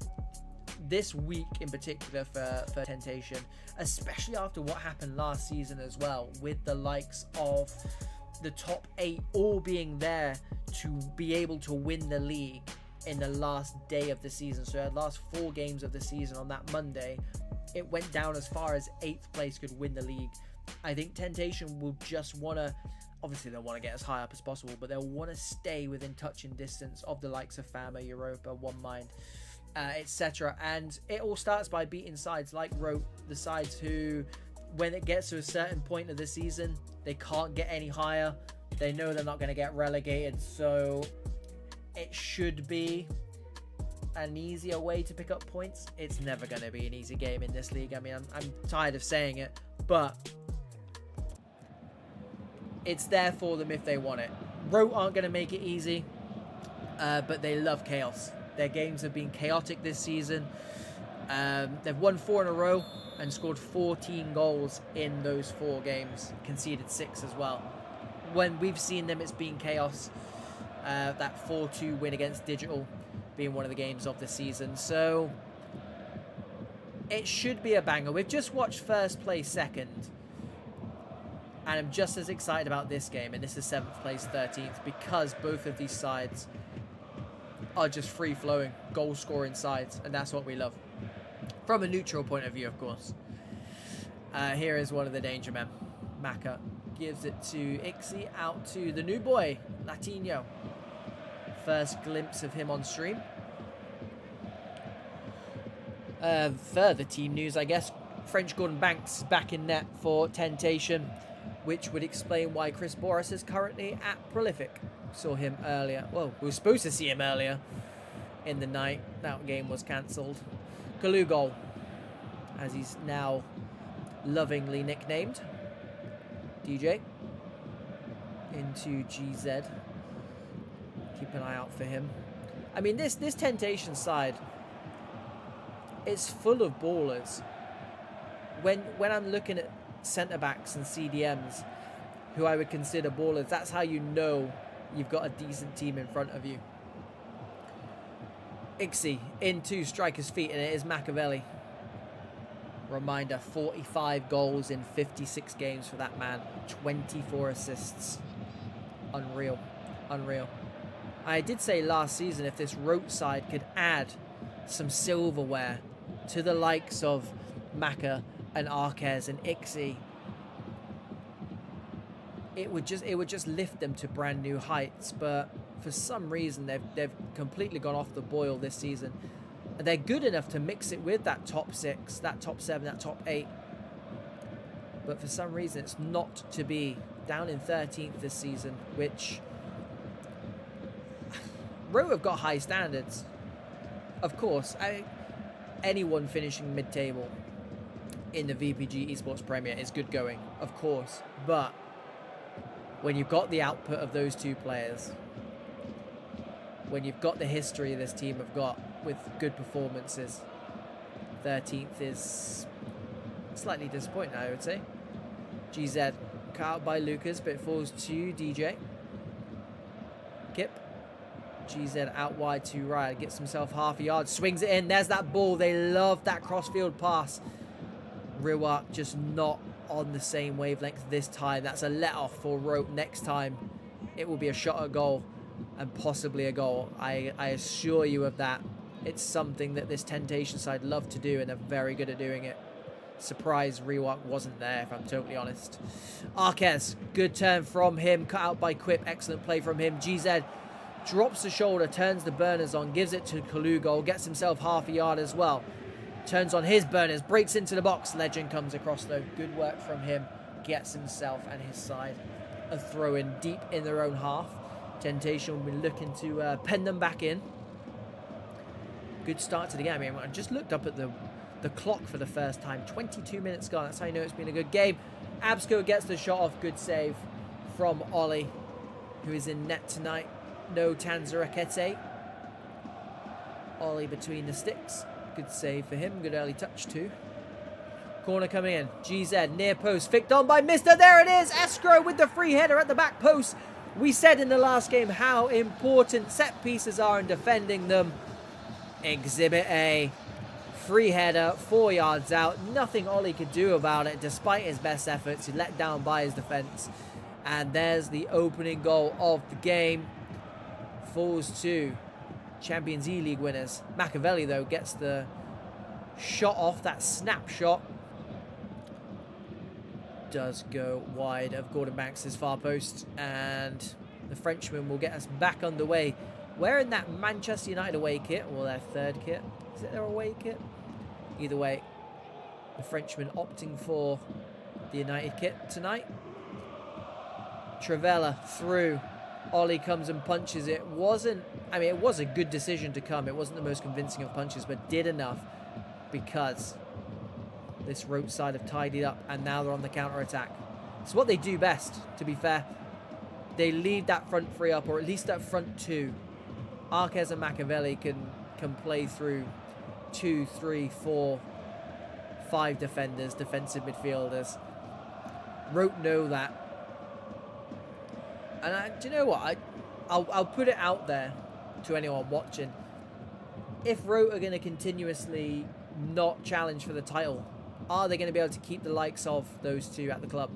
week in particular for Temptation, especially after what happened last season as well, with the likes of the top 8 all being there to be able to win the league in the last day of the season. So the last 4 games of the season on that Monday, it went down as far as 8th place could win the league. I think Temptation will just want to, obviously they'll want to get as high up as possible, but they'll want to stay within touching distance of the likes of Fama, Europa, One Mind, etc. And it all starts by beating sides like ROTE, the sides who, when it gets to a certain point of the season, they can't get any higher. They know they're not going to get relegated, so it should be an easier way to pick up points. It's never going to be an easy game in this league. I mean, I'm tired of saying it, but it's there for them if they want it. ROTE aren't going to make it easy, but they love chaos. Their games have been chaotic this season. They've won 4 in a row and scored 14 goals in those 4 games. Conceded 6 as well. When we've seen them, it's been chaos. That 4-2 win against Digital being one of the games of the season. So it should be a banger. We've just watched first place second, and I'm just as excited about this game, and this is 7th place 13th, because both of these sides are just free-flowing, goal-scoring sides, and that's what we love. From a neutral point of view, of course. Here is one of the danger men. Maka gives it to Ixie, out to the new boy, Latino. First glimpse of him on stream. Further team news, I guess. French Gordon Banks back in net for Temptation, which would explain why Chris Boris is currently at Prolific. Saw him earlier. Well, we were supposed to see him earlier in the night. That game was cancelled. Kalugol, as he's now lovingly nicknamed. DJ. Into GZ. Keep an eye out for him. I mean, this Temptation side is full of ballers. when I'm looking at centre backs and CDMs who I would consider ballers, that's how you know you've got a decent team in front of you. Ixie into striker's feet, and it is Machiavelli. Reminder, 45 goals in 56 games for that man. 24 assists. Unreal. Unreal. I did say last season if this ROTE side could add some silverware to the likes of Maka and Arquez and Ixie, it would just lift them to brand new heights. But for some reason they've completely gone off the boil this season. And they're good enough to mix it with that top 6, that top 7, that top 8. But for some reason it's not to be. Down in 13th this season, which ROTE have got high standards. Of course, anyone finishing mid-table in the VPG Esports Premier is good going, of course. But when you've got the output of those two players, when you've got the history this team have got with good performances, 13th is slightly disappointing, I would say. GZ cut out by Lucas, but it falls to DJ. Kip. GZ out wide to right, gets himself half a yard, swings it in. There's that ball. They love that crossfield pass. Riwak just not on the same wavelength this time. That's a let off for ROTE. Next time it will be a shot at goal and possibly a goal. I assure you of that. It's something that this Temptation side love to do, and they're very good at doing it. Surprised Riwak wasn't there, if I'm totally honest. Arquez, good turn from him, cut out by Quip. Excellent play from him. GZ drops the shoulder, turns the burners on, gives it to Kalugol, gets himself half a yard as well. Turns on his burners, breaks into the box. Legend comes across though. Good work from him. Gets himself and his side a throw in deep in their own half. Temptation will be looking to pen them back in. Good start to the game. I mean, I just looked up at the clock for the first time. 22 minutes gone. That's how you know it's been a good game. Absco gets the shot off. Good save from Ollie, who is in net tonight. No Tanzarakete. Ollie between the sticks. Good save for him. Good early touch too. Corner coming in. GZ near post. Flicked on by Mister. There it is. Escrow with the free header at the back post. We said in the last game how important set pieces are in defending them. Exhibit A. Free header, 4 yards out. Nothing Ollie could do about it despite his best efforts. He's let down by his defence. And there's the opening goal of the game. Falls to Champions E-League winners. Machiavelli, though, gets the shot off. That snapshot does go wide of Gordon Banks' far post. And the Frenchman will get us back underway. Wearing that Manchester United away kit, or their third kit. Is it their away kit? Either way, the Frenchman opting for the United kit tonight. Travella through. Ollie comes and punches it. It was a good decision to come. It wasn't the most convincing of punches, but did enough because this ROTE side have tidied up and now they're on the counter-attack. It's what they do best, to be fair. They leave that front three up, or at least that front two. Arquez and Machiavelli can play through 2, 3, 4, 5 defenders, defensive midfielders. ROTE know that. And do you know what? I'll put it out there to anyone watching. If ROTE are going to continuously not challenge for the title, are they going to be able to keep the likes of those two at the club?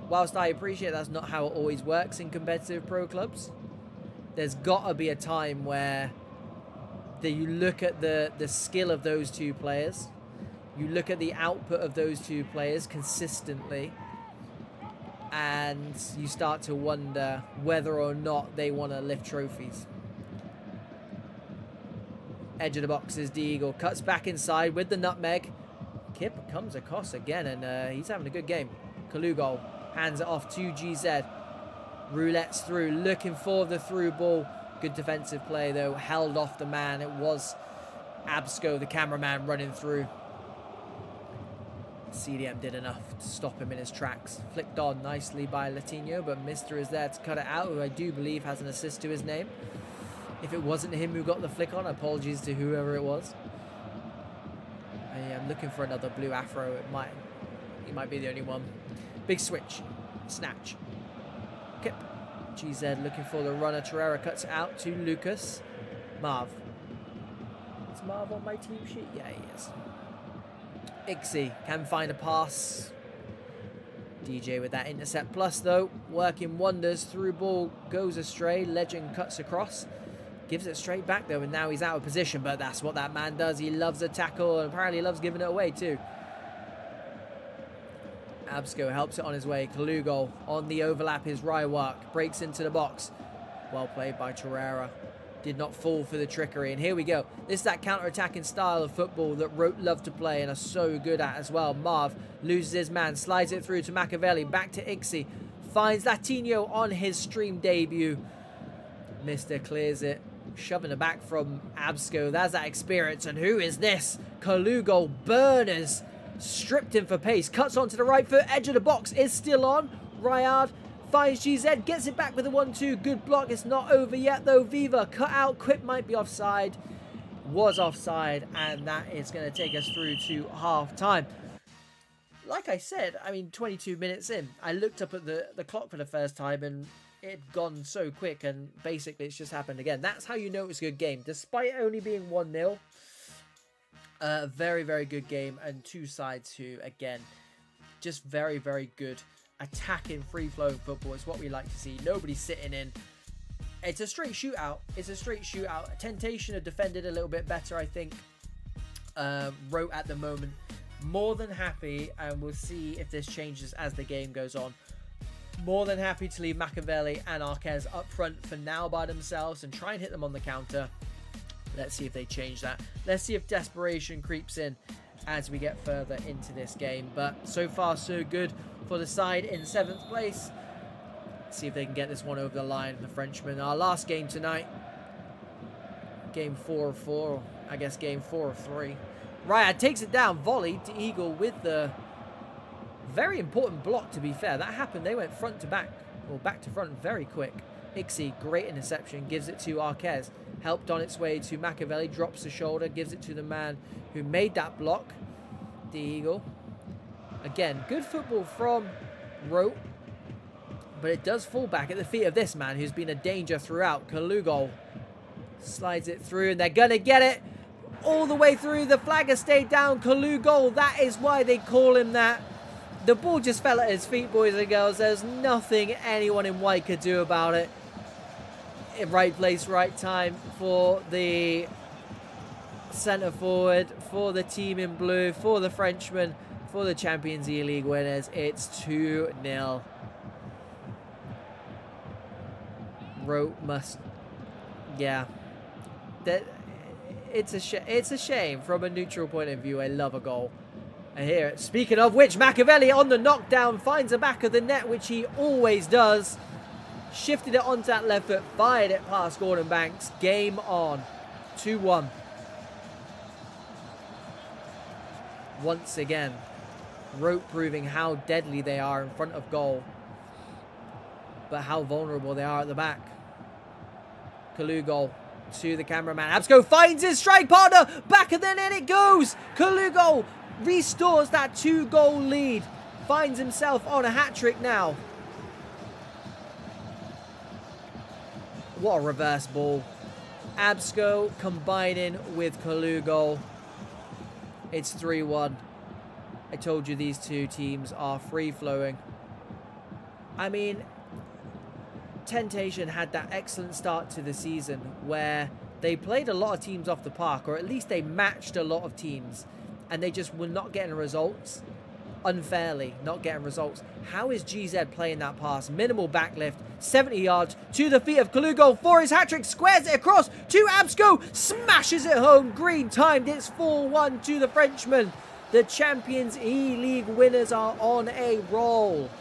Whilst I appreciate that's not how it always works in competitive pro clubs, there's got to be a time where you look at the skill of those two players, you look at the output of those two players consistently, and you start to wonder whether or not they want to lift trophies. Edge of the box is Deagle, cuts back inside with the nutmeg. Kip comes across again, and he's having a good game. Kalugol hands it off to GZ. Roulette's through, looking for the through ball. Good defensive play, though. Held off the man. It was Absco, the cameraman, running through. CDM did enough to stop him in his tracks. Flicked on nicely by Latino, but Mister is there to cut it out, who I do believe has an assist to his name. If it wasn't him who got the flick on, apologies to whoever it was. I'm looking for another blue afro. He might be the only one. Big switch. Snatch. Kip. GZ looking for the runner. Torreira cuts it out to Lucas. Marv. Is Marv on my team sheet? Yeah, he is. Ixie can find a pass. DJ with that intercept plus, though. Working wonders. Through ball goes astray. Legend cuts across. Gives it straight back, though, and now he's out of position. But that's what that man does. He loves a tackle, and apparently loves giving it away, too. Absco helps it on his way. Kalugol on the overlap is Rywak. Breaks into the box. Well played by Torreira. Did not fall for the trickery. And here we go. This is that counter-attacking style of football that Rote love to play and are so good at as well. Marv loses his man. Slides it through to Machiavelli. Back to Ixie. Finds Latino on his stream debut. Mister clears it. Shoving it back from Absco. That's that experience. And who is this? Kalugol Burners. Stripped him for pace. Cuts onto the right foot. Edge of the box is still on. Ryard finds GZ. Gets it back with a 1-2. Good block. It's not over yet, though. Viva cut out. Quip might be offside. Was offside. And that is going to take us through to half time. Like I said, I mean, 22 minutes in. I looked up at the clock for the first time and it had gone so quick. And basically, it's just happened again. That's how you know it's a good game. Despite only being 1-0. Very, very good game, and two sides who, again, just very, very good attacking, free-flowing football. It's what we like to see. Nobody's sitting in. It's a straight shootout. It's a straight shootout. Temptation have defended a little bit better, I think. Rote at the moment. More than happy, and we'll see if this changes as the game goes on. More than happy to leave Machiavelli and Arquez up front for now by themselves and try and hit them on the counter. Let's see if they change that. Let's see if desperation creeps in as we get further into this game. But so far, so good for the side in 7th place. Let's see if they can get this one over the line. The Frenchmen, our last game tonight. Game 4 of 4. I guess game 4 of 3. Ryad takes it down. Volley to Eagle with the very important block, to be fair. That happened. They went front to back, or back to front very quick. Ixie, great interception. Gives it to Arquez. Helped on its way to Machiavelli. Drops the shoulder. Gives it to the man who made that block. The Eagle. Again, good football from Rote. But it does fall back at the feet of this man who's been a danger throughout. Kalugol slides it through and they're going to get it all the way through. The flag has stayed down. Kalugol, that is why they call him that. The ball just fell at his feet, boys and girls. There's nothing anyone in white could do about it. Right place, right time for the centre forward, for the team in blue, for the Frenchman, for the Champions League winners. It's 2-0. Rote must, yeah. It's a shame from a neutral point of view. I love a goal. I hear it. Speaking of which, Machiavelli on the knockdown finds the back of the net, which he always does. Shifted it onto that left foot, fired it past Gordon Banks. Game on. 2-1. Once again, Rote proving how deadly they are in front of goal, but how vulnerable they are at the back. Kalugol to the cameraman. Absco finds his strike partner. Back of the net it goes. Kalugol restores that 2-goal lead. Finds himself on a hat-trick now. What a reverse ball. Absco combining with Kalugol. It's 3-1. I told you these two teams are free-flowing. I mean, Temptation had that excellent start to the season where they played a lot of teams off the park, or at least they matched a lot of teams, and they just were not getting results. Unfairly not getting results. How is GZ playing that pass? Minimal backlift, 70 yards to the feet of Kalugol for his hat-trick, squares it across to Absco, smashes it home. Green timed. It's 4-1 to the Frenchman. The Champions E-League winners are on a roll.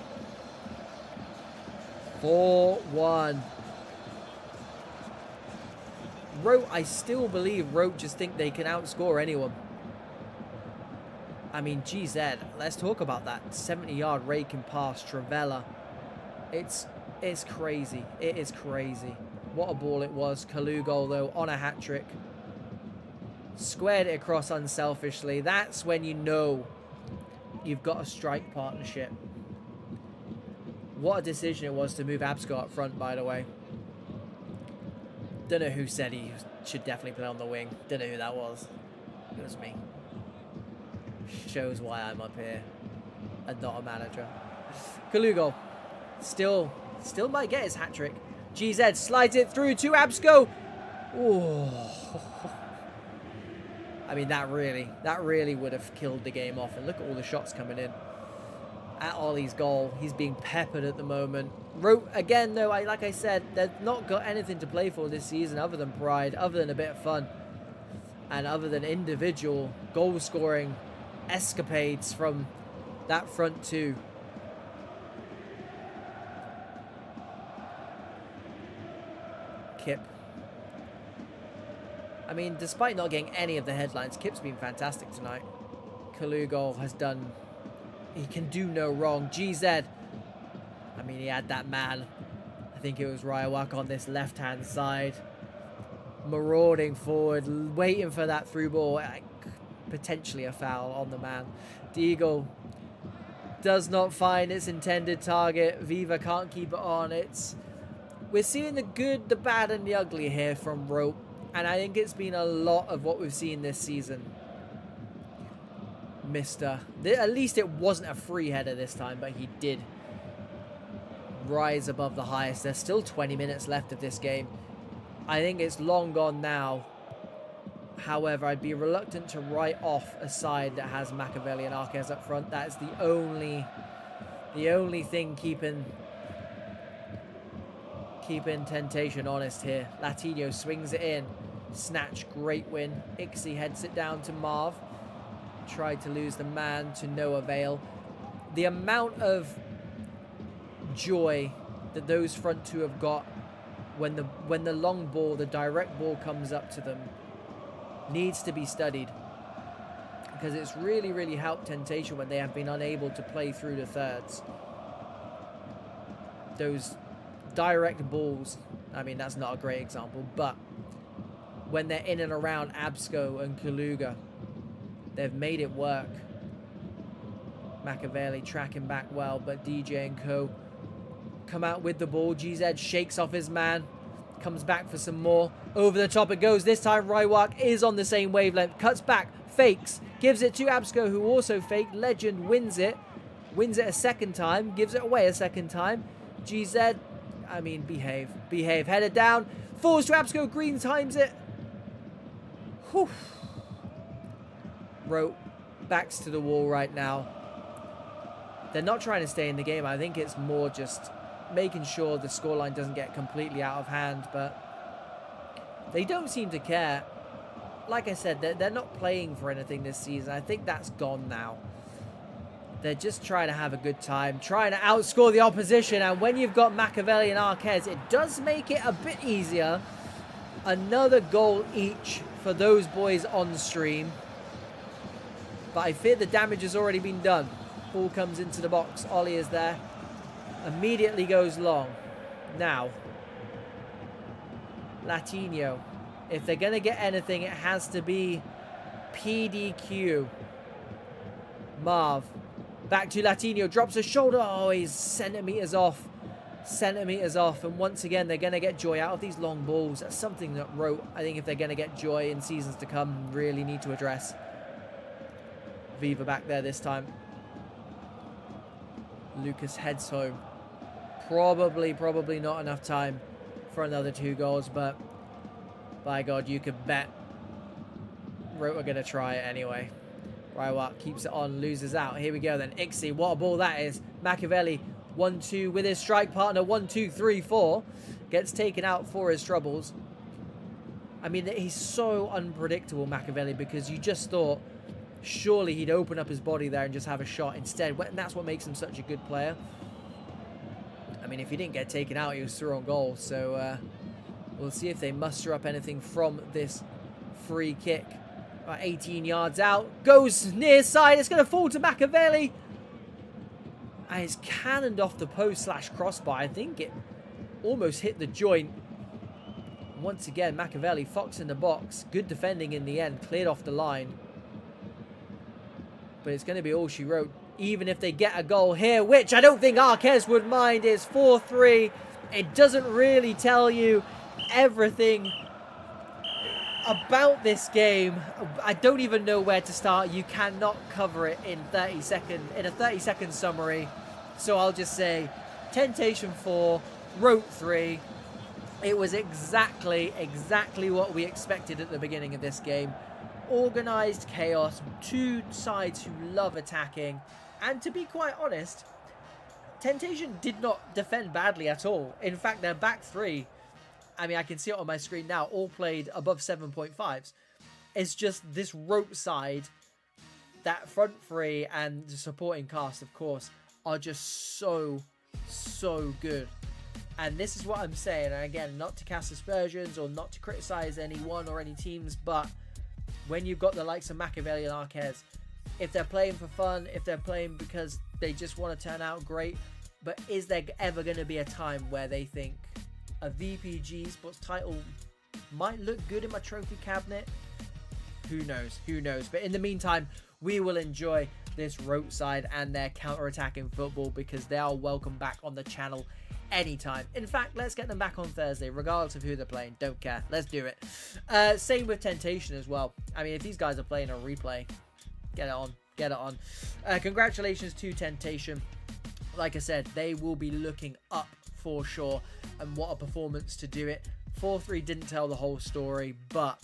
4-1. Rote, I still believe Rote just think they can outscore anyone. I mean, GZ, let's talk about that 70-yard raking pass, Travella. It's crazy. It is crazy. What a ball it was. Kalugol, though, on a hat-trick. Squared it across unselfishly. That's when you know you've got a strike partnership. What a decision it was to move Absco up front, by the way. Don't know who said he should definitely play on the wing. Don't know who that was. It was me. Shows why I'm up here and not a manager. Kalugo still might get his hat-trick. GZ slides it through to Absco. Oh. I mean, that really would have killed the game off. And look at all the shots coming in. At Ollie's goal, he's being peppered at the moment. ROTE, again, though, like I said, they've not got anything to play for this season other than pride, other than a bit of fun, and other than individual goal-scoring escapades from that front two. Kip. I mean, despite not getting any of the headlines, Kip's been fantastic tonight. Kalugo has done... He can do no wrong. GZ. I mean, he had that man. I think it was Rywak on this left-hand side. Marauding forward, waiting for that through ball. Potentially a foul on the man. Deagle does not find its intended target. Viva can't keep it on. We're seeing the good, the bad, and the ugly here from ROTE. And I think it's been a lot of what we've seen this season. At least it wasn't a free header this time, but he did rise above the highest. There's still 20 minutes left of this game. I think it's long gone now. However, I'd be reluctant to write off a side that has Machiavelli and Arquez up front. That is the only thing keeping Temptation honest here. Latino swings it in. Snatch, great win. Ixie heads it down to Marv. Tried to lose the man to no avail. The amount of joy that those front two have got when the long ball, the direct ball comes up to them needs to be studied, because it's really, really helped Temptation when they have been unable to play through the thirds. Those direct balls, I mean, that's not a great example, but when they're in and around Absco and Kaluga, they've made it work. Machiavelli tracking back well, but DJ and co come out with the ball. GZ shakes off his man, comes back for some more. Over the top it goes. This time Rywak is on the same wavelength. Cuts back, fakes, gives it to Absco, who also faked. Legend wins it a second time, gives it away a second time. GZ, I mean, behave. Headed down, falls to Absco, Green times it. Whew. ROTE backs to the wall right now. They're not trying to stay in the game. I think it's more just making sure the scoreline doesn't get completely out of hand, but they don't seem to care. Like I said, they're not playing for anything this season. I think that's gone now. They're just trying to have a good time, trying to outscore the opposition, and when you've got Machiavelli and Arquez, it does make it a bit easier. Another goal each for those boys on stream. But I fear the damage has already been done. Ball comes into the box. Ollie is there. Immediately goes long. Now, Latino. If they're going to get anything, it has to be PDQ. Marv. Back to Latino. Drops a shoulder. Oh, he's centimetres off. And once again, they're going to get joy out of these long balls. That's something that ROTE, I think if they're going to get joy in seasons to come, really need to address. Viva back there this time. Lucas heads home. Probably not enough time for another 2 goals, but by God, you could bet ROTE are going to try it anyway. Rywak keeps it on, loses out. Here we go then. Ixie, what a ball that is. Machiavelli, 1-2 with his strike partner. 1-2-3-4. Gets taken out for his troubles. I mean, he's so unpredictable, Machiavelli, because you just thought surely he'd open up his body there and just have a shot instead. And that's what makes him such a good player. I mean, if he didn't get taken out, he was through on goal. So we'll see if they muster up anything from this free kick. 18 yards out. Goes near side. It's going to fall to Machiavelli. And it's cannoned off the post / crossbar. I think it almost hit the joint. once again, Machiavelli, Fox in the box. Good defending in the end. Cleared off the line. But it's going to be all she wrote. Even if they get a goal here, which I don't think Arquez would mind, is 4-3. It doesn't really tell you everything about this game. I don't even know where to start. You cannot cover it in a 30-second summary. So I'll just say Tentation 4, ROTE 3. It was exactly what we expected at the beginning of this game. Organised chaos, two sides who love attacking, and to be quite honest, Tentation did not defend badly at all. In fact, their back three, I mean, I can see it on my screen now, all played above 7.5s. It's just this ROTE side, that front three and the supporting cast, of course, are just so good. And this is what I'm saying, and again, not to cast aspersions or not to criticize anyone or any teams, but when you've got the likes of Machiavelli and Arquez, if they're playing for fun, if they're playing because they just want to turn out great, but is there ever going to be a time where they think a VPG sports title might look good in my trophy cabinet? Who knows? Who knows? But in the meantime, we will enjoy this ROTE side and their counter-attacking football because they are welcome back on the channel anytime. In fact, let's get them back on Thursday, regardless of who they're playing. Don't care. Let's do it. Same with Tentation as well. I mean, if these guys are playing a replay, get it on. Get it on. Congratulations to Tentation. Like I said, they will be looking up for sure. And what a performance to do it. 4-3 didn't tell the whole story, but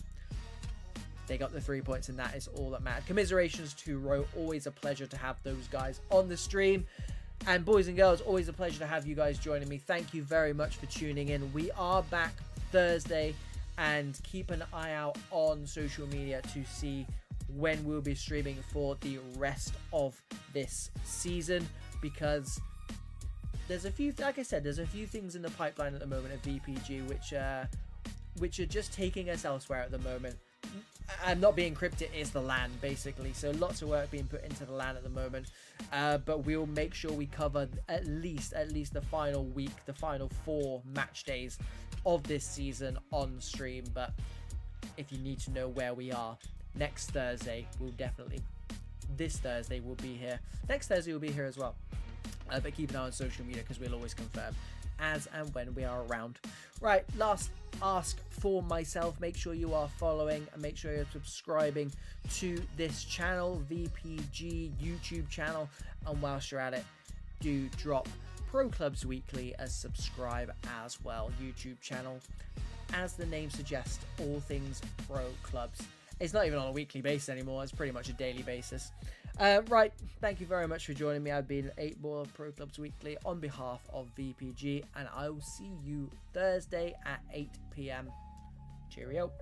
they got the 3 points, and that is all that mattered. Commiserations to ROTE. Always a pleasure to have those guys on the stream. And boys and girls, always a pleasure to have you guys joining me. Thank you very much for tuning in. We are back Thursday, and keep an eye out on social media to see when we'll be streaming for the rest of this season, because there's a few, like I said, there's a few things in the pipeline at the moment at VPG which are just taking us elsewhere at the moment. I'm not being cryptic, it's the LAN basically, so lots of work being put into the LAN at the moment, but we'll make sure we cover at least the final week, the final 4 match days of this season on stream. But if you need to know where we are, next Thursday this Thursday we'll be here, next Thursday we'll be here as well, but keep an eye on social media because we'll always confirm as and when we are around. Right, last ask for myself, make sure you are following and make sure you're subscribing to this channel, VPG YouTube channel, and whilst you're at it, do drop Pro Clubs Weekly as subscribe as well. YouTube channel, as the name suggests, all things Pro Clubs. It's not even on a weekly basis anymore, it's pretty much a daily basis. Right, thank you very much for joining me. I've been 8ball of Pro Clubs Weekly on behalf of VPG, and I will see you Thursday at 8 PM. Cheerio.